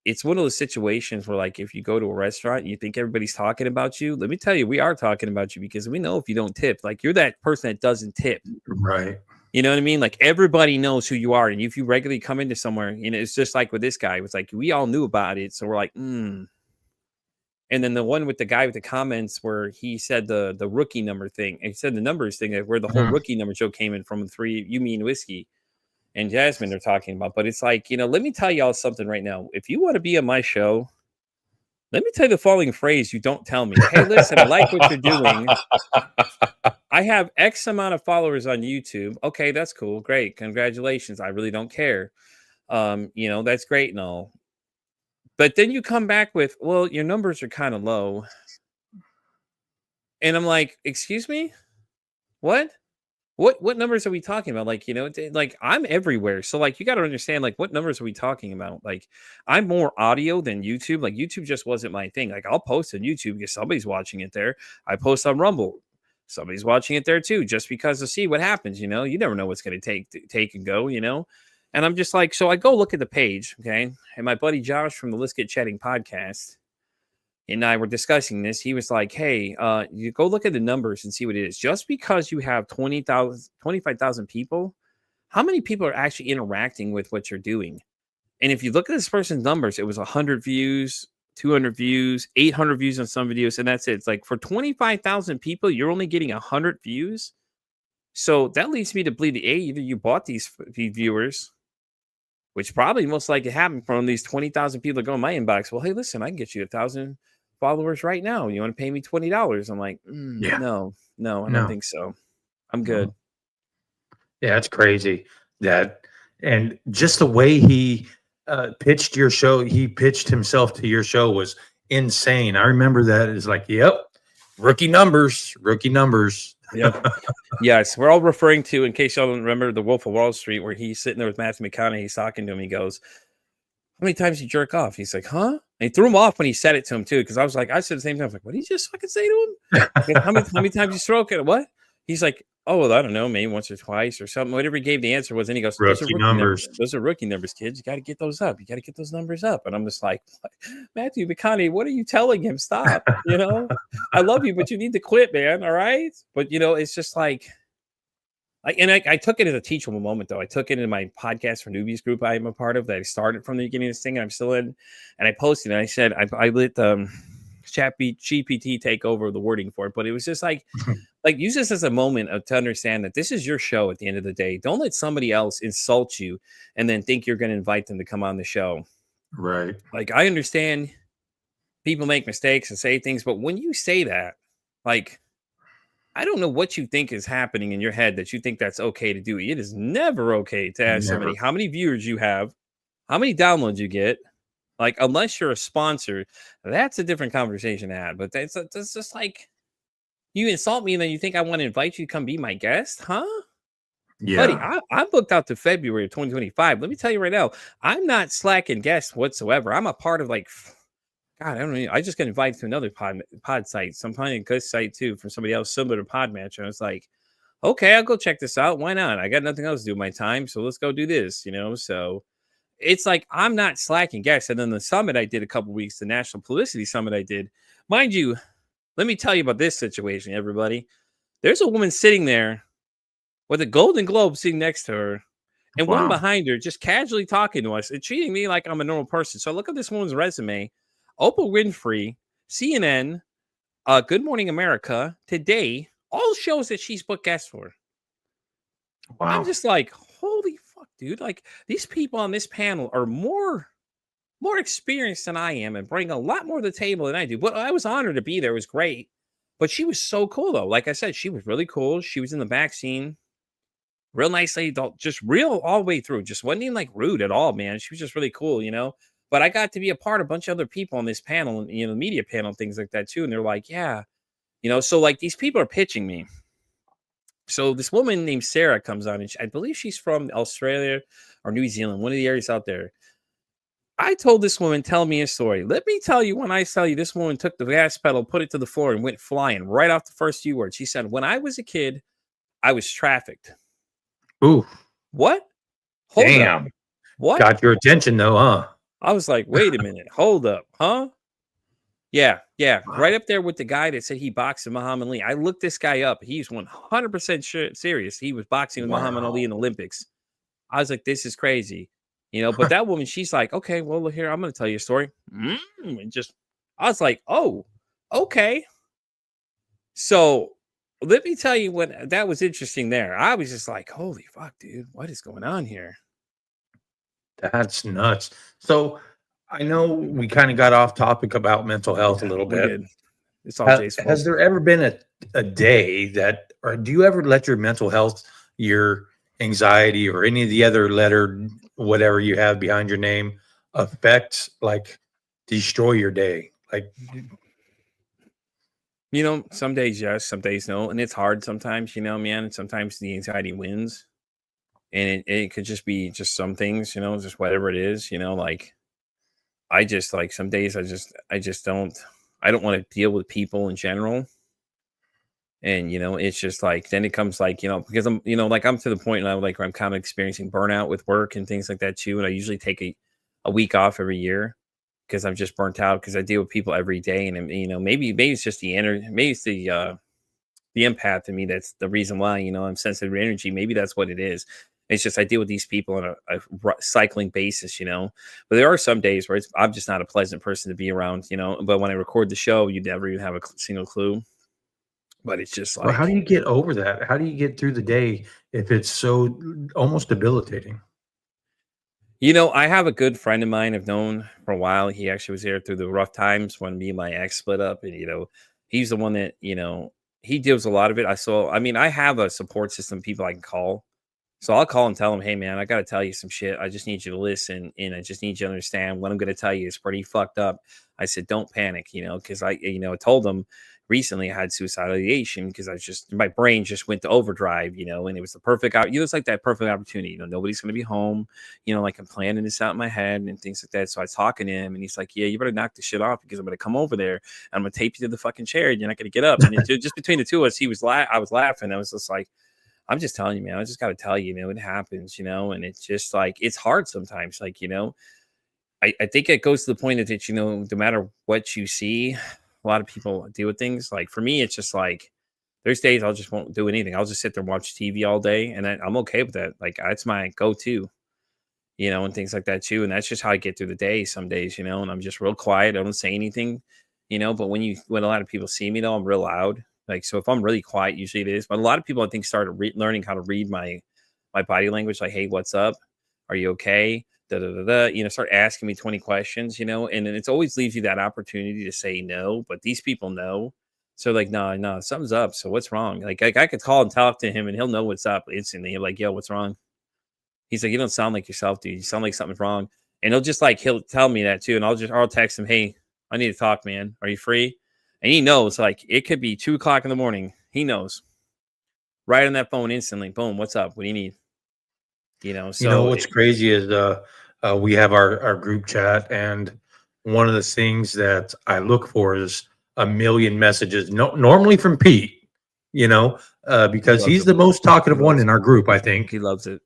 it's one of those situations where, like, if you go to a restaurant, you think everybody's talking about you. Let me tell you, we are talking about you because we know if you don't tip, like you're that person that doesn't tip. Right. You know what I mean? Like everybody knows who you are. And if you regularly come into somewhere, it's just like with this guy, it was like, we all knew about it. So we're like, And then the one with the guy with the comments where he said the rookie number thing, and he said the numbers thing, where the whole rookie number joke came in from You Mean Whiskey and Jasmine are talking about. But it's like, let me tell y'all something right now. If you want to be on my show, let me tell you the following phrase you don't tell me. Hey, listen, I like what you're doing. I have X amount of followers on YouTube. Okay, that's cool. Great. Congratulations. I really don't care. That's great and all. But then you come back with, well, your numbers are kind of low. And I'm like, excuse me? What? What numbers are we talking about? Like, like I'm everywhere. So like, you got to understand, like, what numbers are we talking about? Like, I'm more audio than YouTube. Like YouTube just wasn't my thing. Like I'll post on YouTube because somebody's watching it there. I post on Rumble. Somebody's watching it there too, just because to see what happens, you never know what's going to take and go, and I'm just like, so I go look at the page. Okay. And my buddy Josh from the Let's Get Chatting podcast and I were discussing this. He was like, hey, you go look at the numbers and see what it is. Just because you have 25,000 people, how many people are actually interacting with what you're doing? And if you look at this person's numbers, it was 100 views, 200 views, 800 views on some videos, and that's it. It's like for 25,000 people, you're only getting 100 views. So that leads me to believe either you bought these viewers, which probably most likely happened from these 20,000 people that go in my inbox. Well, hey, listen, I can get you 1,000 followers right now. You want to pay me $20? I'm like, no, I don't think so. I'm good. Yeah, it's crazy and just the way he pitched your show, he pitched himself to your show was insane. I remember that. It's like, yep, rookie numbers. Yep. Yes, we're all referring to, in case y'all don't remember, the Wolf of Wall Street, where he's sitting there with Matthew McConaughey. He's talking to him. He goes, how many times you jerk off? He's like, huh? And he threw him off when he said it to him too, because I said the same thing. I was like, what did he just fucking say to him? How many times you stroke it? What? He's like, oh, well, I don't know, maybe once or twice or something. Whatever he gave the answer was, and he goes, those are rookie numbers. Those are rookie numbers, kids. You got to get those up. You got to get those numbers up. And I'm just like, Matthew McConaughey, what are you telling him? Stop. I love you, but you need to quit, man. All right. But it's just like, I took it as a teachable moment, though. I took it in my podcast for newbies group I'm a part of that I started from the beginning of this thing, and I'm still in. And I posted, and I said, I let GPT take over the wording for it, but it was just like use this as a moment to understand that this is your show at the end of the day. Don't let somebody else insult you and then think you're going to invite them to come on the show. Right. Like, I understand people make mistakes and say things, but when you say that, like, I don't know what you think is happening in your head that you think that's okay to do. It is never okay to ask somebody how many viewers you have, how many downloads you get. Like, unless you're a sponsor, that's a different conversation to have. But that's just like, you insult me and then you think I want to invite you to come be my guest, huh? Yeah. Buddy, I'm booked out to February of 2025. Let me tell you right now, I'm not slacking guests whatsoever. I'm a part of God, I don't know. I just got invited to another pod site, some kind of good site too, from somebody else similar to Podmatch. And I was like, okay, I'll go check this out. Why not? I got nothing else to do with my time, so let's go do this. So it's like I'm not slacking gas. And then the summit I did a couple weeks, the National Publicity Summit I did, mind you. Let me tell you about this situation, everybody. There's a woman sitting there with a Golden Globe sitting next to her, and one Wow. behind her just casually talking to us and treating me like I'm a normal person. So I look at this woman's resume: Oprah Winfrey, CNN, Good Morning America, Today, all shows that she's booked guests for. I'm Wow. just like, holy fuck, dude! Like these people on this panel are more experienced than I am and bring a lot more to the table than I do. But I was honored to be there. It was great. But she was so cool though. Like I said, she was really cool. She was in the back scene. Real nice lady, just real all the way through. Just wasn't even like rude at all, man. She was just really cool. But I got to be a part of a bunch of other people on this panel and the media panel, things like that too. And they're like, yeah. So like these people are pitching me. So this woman named Sarah comes on, and I believe she's from Australia or New Zealand, one of the areas out there. I told this woman, tell me a story. Let me tell you, when I tell you, this woman took the gas pedal, put it to the floor, and went flying right off the first few words. She said, when I was a kid, I was trafficked. Ooh. What? Hold up. Damn. What? Got your attention though, huh? I was like, wait a minute. Hold up. Huh? Yeah. Wow. Right up there with the guy that said he boxed with Muhammad Ali. I looked this guy up. He's 100% serious. He was boxing with Muhammad Ali in the Olympics. I was like, this is crazy. But that woman, she's like, okay, well, look here, I'm going to tell you a story. And I was like, oh, okay. So let me tell you what that was interesting there. I was just like, holy fuck, dude, what is going on here? That's nuts. So I know we kind of got off topic about mental health a little We bit. did. It's all Jay's fault. Has there ever been a day that, or do you ever let your mental health, your anxiety, or any of the other letter, whatever you have behind your name, affect, like, destroy your day? Like, Some days yes, some days no. And it's hard sometimes, man. And sometimes the anxiety wins. And it could just be just some things, just whatever it is, like I just like some days I don't want to deal with people in general. And it's just like then it comes like, because I'm, like I'm to the point now like where I'm kind of experiencing burnout with work and things like that too. And I usually take a week off every year because I'm just burnt out because I deal with people every day. And maybe it's just the energy, maybe it's the empath in me that's the reason why, I'm sensitive to energy. Maybe that's what it is. It's just I deal with these people on a cycling basis. But there are some days where I'm just not a pleasant person to be around. But when I record the show, you never even have a single clue. But it's just well, how do like, you get over that? How do you get through the day if it's so almost debilitating? I have a good friend of mine I've known for a while. He actually was there through the rough times when me and my ex split up. And, he's the one that, he deals a lot of it. I have a support system, people I can call. So I'll call and tell him, hey, man, I got to tell you some shit. I just need you to listen. And I just need you to understand what I'm going to tell you is pretty fucked up. I said, don't panic, because I told him recently I had suicidal ideation because my brain just went to overdrive, and it was the perfect out. It's like that perfect opportunity. Nobody's going to be home, like I'm planning this out in my head and things like that. So I was talking to him and he's like, yeah, you better knock this shit off because I'm going to come over there and I'm going to tape you to the fucking chair and you're not going to get up. And just between the two of us, I was laughing. I was just like, I'm just telling you, man, I just got to tell you, it happens, and it's just like, it's hard sometimes. Like, I think it goes to the point that, no matter what you see, a lot of people deal with things. Like for me, it's just like, there's days I'll just won't do anything. I'll just sit there and watch TV all day. And I'm okay with that. Like that's my go-to, and things like that too. And that's just how I get through the day some days, and I'm just real quiet. I don't say anything, but when a lot of people see me though, I'm real loud. Like, so if I'm really quiet, usually it is. But a lot of people, I think, started learning how to read my body language. Like, hey, what's up? Are you okay? Da, da, da, da. Start asking me 20 questions, and then it always leaves you that opportunity to say no. But these people know. So like, no, something's up. So what's wrong? Like I could call and talk to him and he'll know what's up instantly. I'm like, yo, what's wrong? He's like, you don't sound like yourself, dude. You sound like something's wrong. And he'll tell me that too. And I'll text him, hey, I need to talk, man. Are you free? And he knows, like, it could be 2:00 in the morning. He knows. Right on that phone instantly. Boom. What's up? What do you need? So What's crazy is we have our group chat, and one of the things that I look for is a million messages. No, normally from Pete, because loves he's it. the most He talkative one loves in it. our group, I think. He loves it.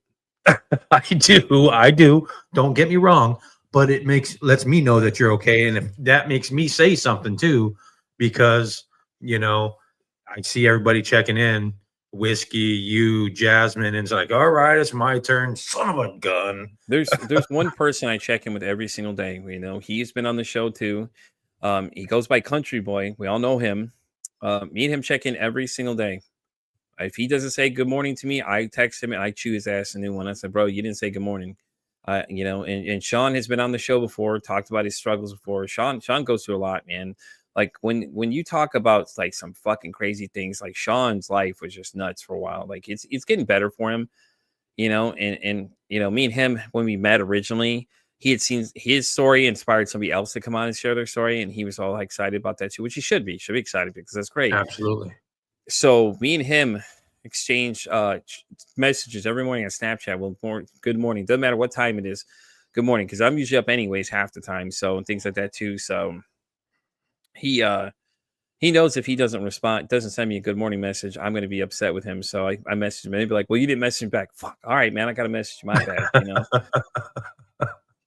I do. Don't get me wrong, but it lets me know that you're okay, and if that makes me say something too, because I see everybody checking in, Whiskey, you, Jasmine, and it's like, all right, it's my turn. Son of a gun. There's one person I check in with every single day. He's been on the show too. He goes by Country Boy. We all know him. Me and him check in every single day. If he doesn't say good morning to me, I text him and I chew his ass a new one. I said, bro, you didn't say good morning. And Sean has been on the show before, talked about his struggles before. Sean goes through a lot, man. Like when you talk about like some fucking crazy things, like Sean's life was just nuts for a while. Like it's getting better for him, and me and him when we met originally, he had seen his story inspired somebody else to come on and share their story, and he was all excited about that too, which he should be excited because that's great. Absolutely. So me and him exchange messages every morning on Snapchat. Well, good morning. Doesn't matter what time it is. Good morning, because I'm usually up anyways half the time. So and things like that too. So he knows if he doesn't respond, doesn't send me a good morning message, I'm going to be upset with him. So I message him and he'd be like, well, you didn't message me back. Fuck. All right, man. I got a message. My bad.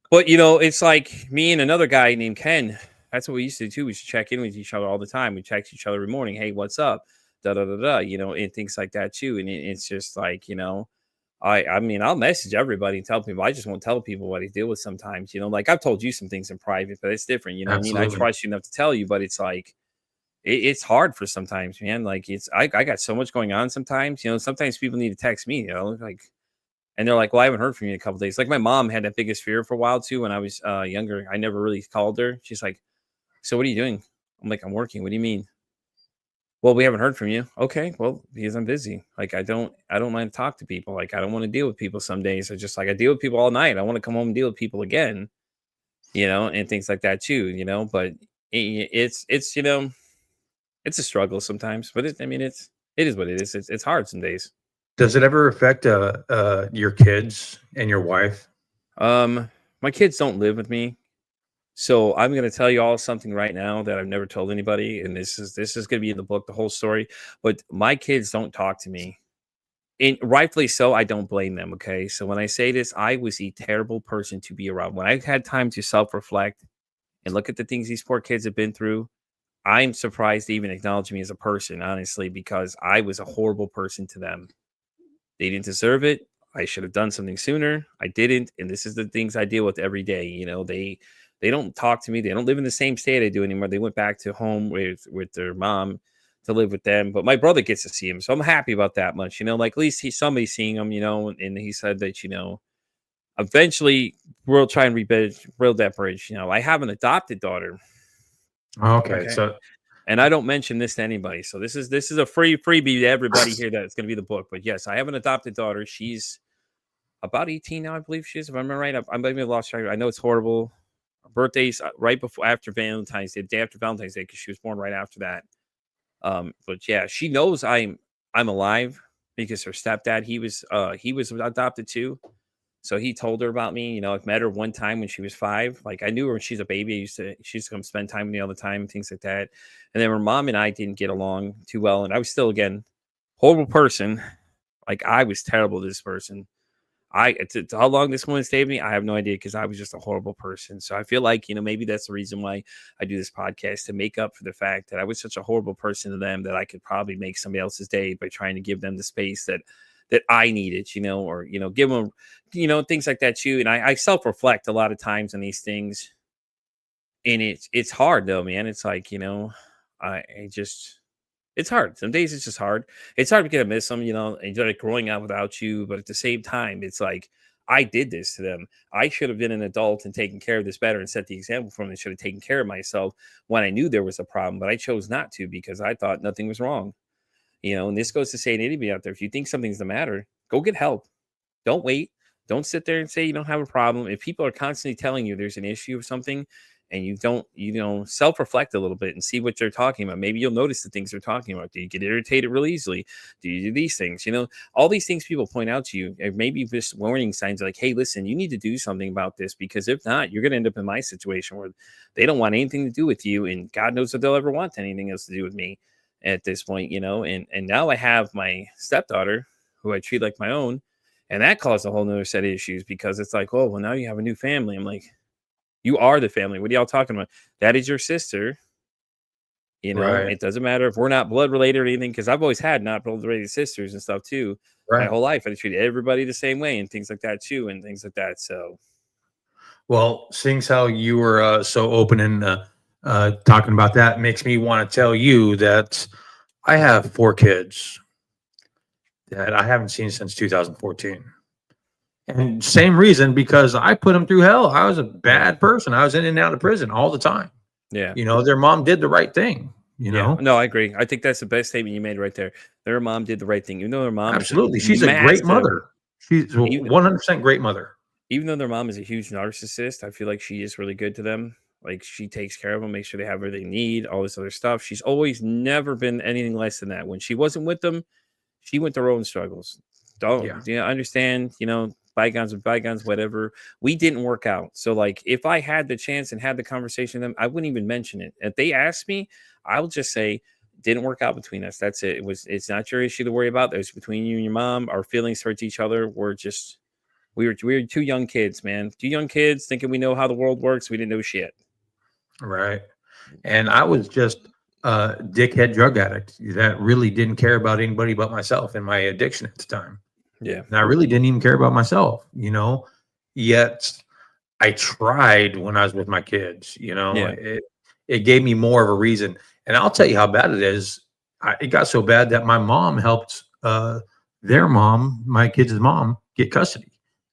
But it's like me and another guy named Ken. That's what we used to do too. We should check in with each other all the time. We text each other every morning. Hey, what's up? Da da da da. And things like that too. And it's just like I mean, I'll message everybody and tell people. I just won't tell people what I deal with sometimes. Like I've told you some things in private, but it's different. What I mean, I Absolutely. trust you enough to tell you, but it's like it's hard for sometimes, man. Like I got so much going on sometimes. Sometimes people need to text me. Like. And they're like, well, I haven't heard from you in a couple days. Like my mom had that biggest fear for a while too. When I was younger, I never really called her. She's like, so what are you doing? I'm like, I'm working. What do you mean? Well, we haven't heard from you. Okay. Well, because I'm busy. Like I don't mind to talk to people. Like I don't want to deal with people some days. I just like, I deal with people all night. I want to come home and deal with people again, and things like that too, but it's it's a struggle sometimes, but it is what it is. It's hard some days. Does it ever affect your kids and your wife? My kids don't live with me. So I'm going to tell you all something right now that I've never told anybody, and this is going to be in the book, the whole story. But my kids don't talk to me, and rightfully so. I don't blame them. Okay, so when I say this, I was a terrible person to be around. When I had time to self-reflect and look at the things these poor kids have been through, I'm surprised they even acknowledge me as a person, honestly, because I was a horrible person to them. They didn't deserve it. I should have done something sooner. I didn't, and this is the things I deal with every day. They don't talk to me. They don't live in the same state I do anymore. They went back to home with their mom to live with them. But my brother gets to see him, so I'm happy about that much. Like at least somebody's seeing him. And he said that eventually we'll try and rebuild that bridge. I have an adopted daughter. Okay, Okay. so And I don't mention this to anybody. So this is a freebie to everybody here that it's going to be the book. But yes, I have an adopted daughter. She's about 18 now, I believe she is. If I'm right, I'm maybe lost track. I know it's horrible. Her birthday's right after Valentine's Day, the day after Valentine's Day, because she was born right after that. But yeah, she knows I'm alive because her stepdad, he was adopted too. So he told her about me. I've met her one time when she was 5. Like I knew her when she's a baby. She used to come spend time with me all the time, things like that. And then her mom and I didn't get along too well. And I was still, again, horrible person. Like I was terrible to this person. To how long this woman stayed with me, I have no idea, because I was just a horrible person. So I feel like, maybe that's the reason why I do this podcast, to make up for the fact that I was such a horrible person to them, that I could probably make somebody else's day by trying to give them the space that I needed, or, give them, things like that too. And I self-reflect a lot of times on these things. And it's hard though, man. It's like, I just, it's hard. Some days it's just hard. It's hard because I miss them, and like growing up without you. But at the same time, it's like, I did this to them. I should have been an adult and taken care of this better and set the example for them. I should have taken care of myself when I knew there was a problem, but I chose not to because I thought nothing was wrong. And this goes to say to anybody out there, if you think something's the matter, go get help. Don't wait. Don't sit there and say you don't have a problem. If people are constantly telling you there's an issue of something, and you don't, self-reflect a little bit and see what they're talking about. Maybe you'll notice the things they're talking about. Do you get irritated really easily? Do you do these things? All these things people point out to you, and maybe just warning signs like, hey, listen, you need to do something about this, because if not, you're going to end up in my situation where they don't want anything to do with you, and God knows if they'll ever want anything else to do with me. at this point, and now I have my stepdaughter who I treat like my own, and that caused a whole nother set of issues because it's like, oh, well, now you have a new family. I'm like, you are the family. What are y'all talking about? That is your sister. Right. It doesn't matter if we're not blood related or anything, because I've always had not blood related sisters and stuff too. My Right. whole life, I treat everybody the same way and things like that too, and things like that. So, Well, seeing how you were so open and talking about that makes me want to tell you that I have 4 kids that I haven't seen since 2014. And same reason, because I put them through hell. I was a bad person. I was in and out of prison all the time. yeah. Their mom did the right thing, Yeah, no, I agree. I think that's the best statement you made right there. Their mom did the right thing, even though their mom is a Absolutely. She's a great massive, mother. She's a even 100% great mother. even though their mom is a huge narcissist. I feel like she is really good to them. Like she takes care of them, makes sure they have everything they need, all this other stuff. She's always never been anything less than that. When she wasn't with them, she went through her own struggles. Yeah. Understand, bygones with bygones, whatever. We didn't work out. So like if I had the chance and had the conversation with them, I wouldn't even mention it. If they asked me, I would just say, didn't work out between us. That's it. It's not your issue to worry about. It's between you and your mom. Our feelings towards each other were just we were two young kids, man. Two young kids thinking we know how the world works. We didn't know shit. Right. And I was just a dickhead drug addict that really didn't care about anybody but myself and my addiction at the time. Yeah. And I really didn't even care about myself, yet I tried when I was with my kids, Yeah. it gave me more of a reason. And I'll tell you how bad it is. It got so bad that my mom helped their mom, my kids' mom, get custody.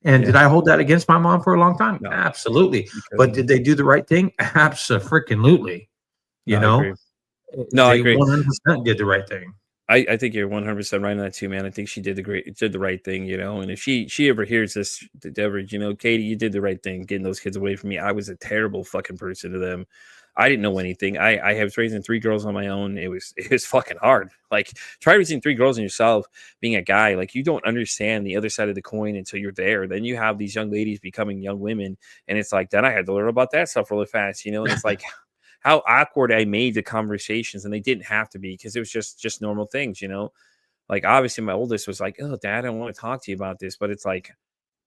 And did I hold that against my mom for a long time? No. Absolutely. But did they do the right thing? Absolutely. I agree. No, I They agree. 100% did the right thing. I think you're 100% right on that too, man. I think she did the right thing, And if she ever hears this, ever, Katie, you did the right thing getting those kids away from me. I was a terrible fucking person to them. I didn't know anything. I was raising 3 girls on my own. It was fucking hard. Like try raising 3 girls on yourself, being a guy. Like you don't understand the other side of the coin until you're there. Then you have these young ladies becoming young women, and it's like then I had to learn about that stuff really fast, And it's like how awkward I made the conversations, and they didn't have to be because it was just normal things, Like obviously my oldest was like, "Oh, Dad, I don't want to talk to you about this," but it's like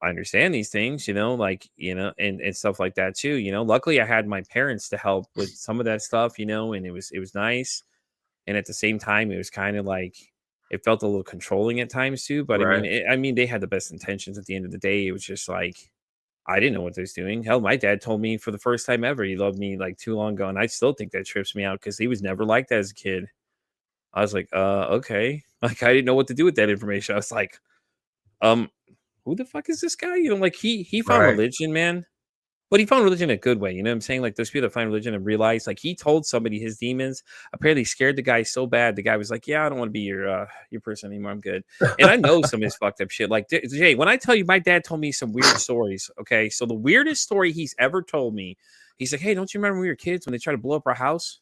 I understand these things, and stuff like that too, Luckily, I had my parents to help with some of that stuff, and it was nice, and at the same time, it was kind of like it felt a little controlling at times too. But Right. I mean, they had the best intentions. At the end of the day, it was just like I didn't know what they was doing. Hell, my dad told me for the first time ever he loved me like too long ago, and I still think that trips me out because he was never like that as a kid. I was like, okay, like I didn't know what to do with that information. I was like, who the fuck is this guy? Like he found Right. religion, man. But he found religion in a good way. You know what I'm saying? Like those people that find religion and realize, like he told somebody his demons apparently scared the guy so bad. The guy was like, "Yeah, I don't want to be your person anymore. I'm good." And I know some of his fucked up shit. Like Jay, when I tell you, my dad told me some weird stories. Okay, so the weirdest story he's ever told me, he's like, "Hey, don't you remember when we were kids when they tried to blow up our house?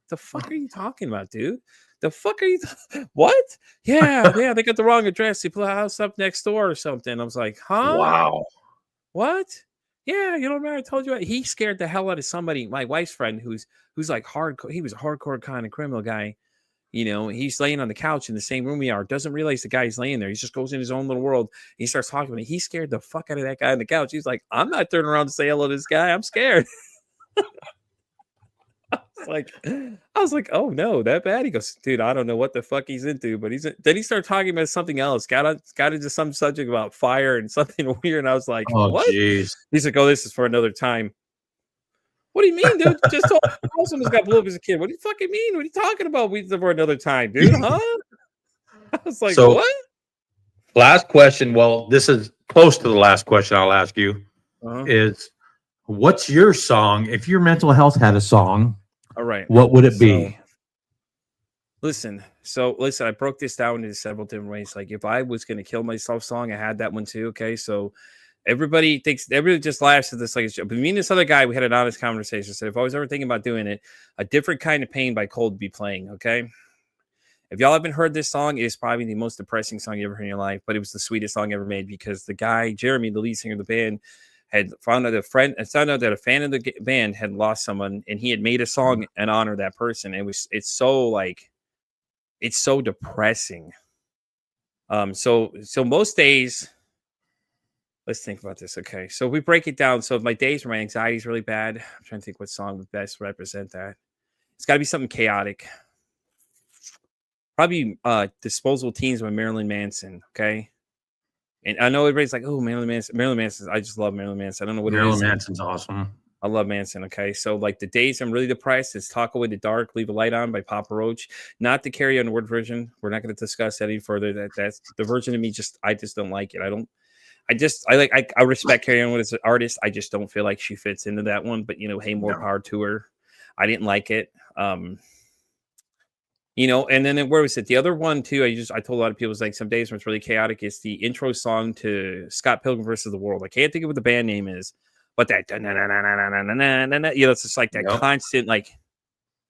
The fuck are you talking about, dude? The fuck are you? What? Yeah, they got the wrong address. They put a house up next door or something." I was like, "Huh? Wow. What? Yeah, you don't remember I told you he scared the hell out of somebody, my wife's friend, who's like hardcore. He was a hardcore kind of criminal guy. He's laying on the couch in the same room we are. Doesn't realize the guy's laying there. He just goes in his own little world. He starts talking to me. He scared the fuck out of that guy on the couch. He's like, I'm not turning around to say hello to this guy. I'm scared. I was like, oh no, that bad? He goes, dude, I don't know what the fuck he's into, but then he started talking about something else. Got into some subject about fire and something weird. And I was like, Oh, what? jeez. He's like, oh, this is for another time. What do you mean, dude? Just told someone's got blew up as a kid. What do you fucking mean? What are you talking about? We for another time, dude, huh? I was like, So, what? Last question. Well, this is close to the last question I'll ask you is what's your song? If your mental health had a song, all right, what would it be? Listen, I broke this down into several different ways. Like if I was going to kill myself song, I had that one too. Okay. So everybody just laughs at this. Like, but me and this other guy, we had an honest conversation. Said if I was ever thinking about doing it, A Different Kind of Pain by Cold would be playing. Okay. If y'all haven't heard this song, it is probably the most depressing song you ever heard in your life, but it was the sweetest song ever made because the guy, Jeremy, the lead singer of the band, had found out that a fan of the band had lost someone, and he had made a song in honor of that person. It's so like it's so depressing. So most days, let's think about this. Okay, so we break it down. So if my days where my anxiety is really bad, I'm trying to think what song would best represent that. It's got to be something chaotic. Probably Disposable Teens by Marilyn Manson. Okay. And I know everybody's like, oh, Marilyn Manson. Marilyn Manson. I just love Marilyn Manson. I don't know what it Marilyn is. Manson's awesome. I love Manson. Okay. So, like, the days I'm really depressed is Talk Away the Dark, Leave a Light On by Papa Roach. Not the Carry On Word version. We're not going to discuss that any further. That's the version of me. I just don't like it. I respect Carry On Wood as an artist. I just don't feel like she fits into that one. But, hey, more power to her. I didn't like it. And then where was it? The other one too. I told a lot of people, it's like some days when it's really chaotic. It's the intro song to Scott Pilgrim versus the World. I can't think of what the band name is, but that it's just like that constant, like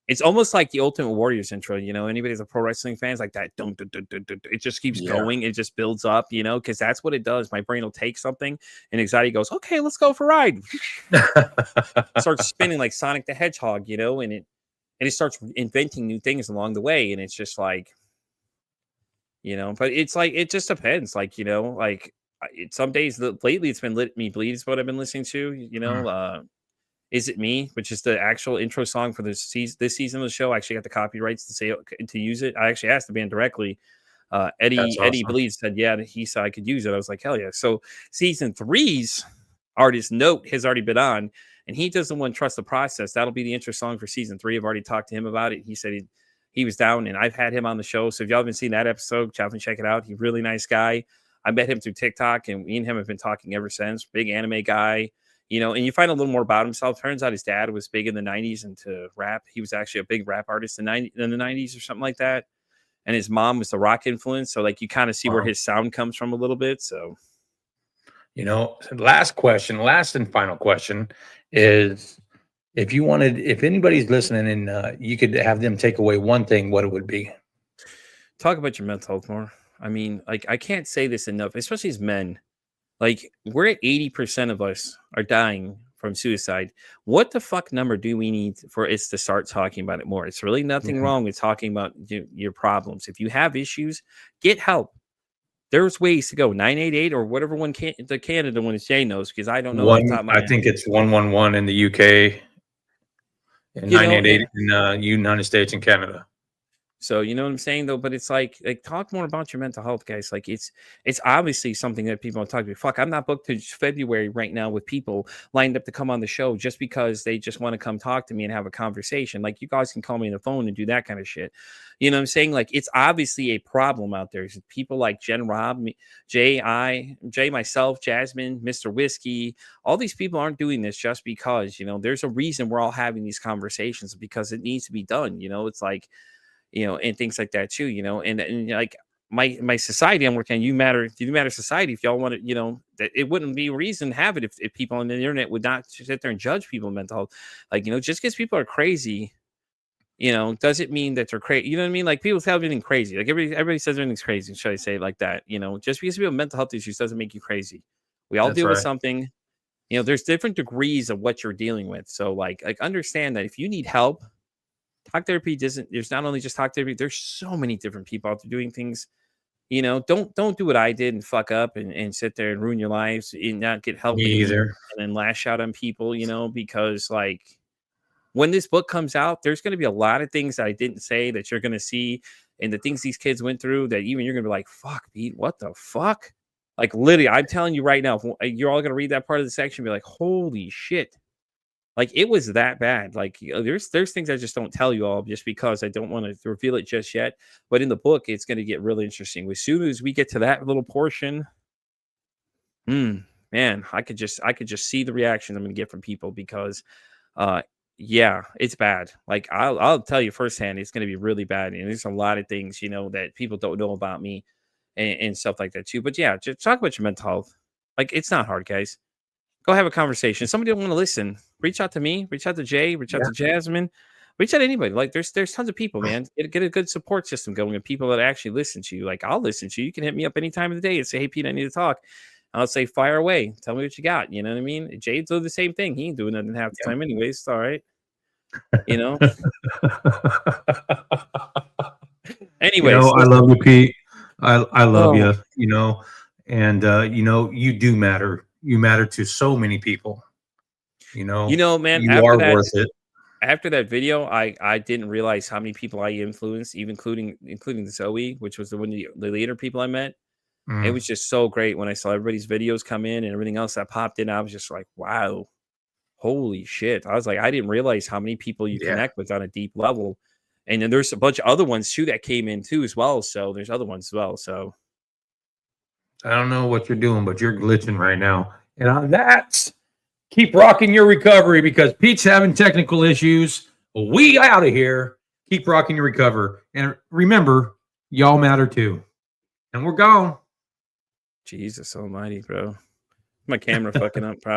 it's almost like the Ultimate Warriors intro. Anybody's a pro wrestling fan, it's like that. It just keeps going. It just builds up. Because that's what it does. My brain will take something, and anxiety goes, okay, let's go for a ride. Starts spinning like Sonic the Hedgehog. And it starts inventing new things along the way. And it's just like, but it's like, it just depends. Like, some days lately it's been Let Me Bleed is what I've been listening to, Is It Me, which is the actual intro song for this season of the show. I actually got the copyrights to use it. I actually asked the band directly. Eddie Bleed said, yeah, he said I could use it. I was like, hell yeah. So season 3's artist Note has already been on. And he doesn't want to trust the process. That'll be the intro song for season 3. I've already talked to him about it. He said he was down, and I've had him on the show. So if y'all haven't seen that episode, check it out. He's a really nice guy. I met him through TikTok, and me and him have been talking ever since. Big anime guy, and you find a little more about himself. Turns out his dad was big in the 90s into rap. He was actually a big rap artist in the 90s or something like that. And his mom was the rock influence. So, like, you kind of see where his sound comes from a little bit. So, last and final question is, if anybody's listening and you could have them take away one thing, what it would be? Talk about your mental health more. I mean, like, I can't say this enough, especially as men. Like, we're at 80% of us are dying from suicide. What the fuck number do we need for us to start talking about it more? It's really nothing wrong with talking about your problems. If you have issues, get help. There's ways to go. 988 or whatever one the Canada one is. Jay knows, because I don't know. I think it's 111 in the UK and 988 in the United States and Canada. So you know what I'm saying, though. But it's like talk more about your mental health, guys. Like it's obviously something that people are talking about. Fuck, I'm not booked to February right now with people lined up to come on the show just because they just want to come talk to me and have a conversation. Like, you guys can call me on the phone and do that kind of shit. You know what I'm saying? Like, it's obviously a problem out there. It's people like Jen, Rob, Jay, myself, Jasmine, Mr. Whiskey. All these people aren't doing this just because, there's a reason we're all having these conversations, because it needs to be done. It's like, and things like that too, and like my society I'm working on, you matter society. If y'all want to, that it wouldn't be a reason to have it if people on the internet would not sit there and judge people's mental health. Like, just because people are crazy, doesn't mean that they're crazy. You know what I mean? Like, people tell everything crazy. Like, everybody says everything's crazy. Should I say it like that? Just because people have mental health issues doesn't make you crazy. We all deal with something. There's different degrees of what you're dealing with. So like understand that if you need help, talk therapy there's not only just talk therapy, there's so many different people out there doing things. Don't do what I did and fuck up and sit there and ruin your lives and not get help either, and then lash out on people, because like when this book comes out, there's going to be a lot of things that I didn't say that you're going to see, and the things these kids went through that even you're going to be like, fuck, Pete, what the fuck? Like, literally, I'm telling you right now, you're all going to read that part of the section and be like, holy shit. Like, it was that bad. Like, there's things I just don't tell you all just because I don't want to reveal it just yet. But in the book, it's going to get really interesting. As soon as we get to that little portion, man, I could just see the reaction I'm going to get from people, because, yeah, it's bad. Like, I'll tell you firsthand, it's going to be really bad. And there's a lot of things, that people don't know about me and stuff like that too. But yeah, just talk about your mental health. Like, it's not hard, guys. Go have a conversation. Somebody don't want to listen, reach out to me, reach out to Jay, reach out to Jasmine, reach out to anybody. Like, there's tons of people, man. Get a good support system going, and people that actually listen to you. Like, I'll listen to you. You can hit me up any time of the day and say, hey, Pete, I need to talk. I'll say, fire away. Tell me what you got. You know what I mean? Jay's doing the same thing. He ain't doing nothing half the time anyways. It's all right. Anyways, I love you, Pete. I love oh, you, and you do matter. You matter to so many people. man, You are worth it. after that video, I didn't realize how many people I influenced, even including Zoe, which was the leader people I met. It Mm, was just so great when I saw everybody's videos come in and everything else that popped in. I was just like, wow, holy shit. I was like, I didn't realize how many people you yeah. connect with on a deep level. And then there's a bunch of other ones too that came in too as well. So there's other ones as well. So I don't know what you're doing, but you're glitching right now. And on that, keep rocking your recovery because Pete's having technical issues. We out of here. Keep rocking your recovery. And remember, y'all matter too. And we're gone. Jesus almighty, bro. My camera fucking up probably.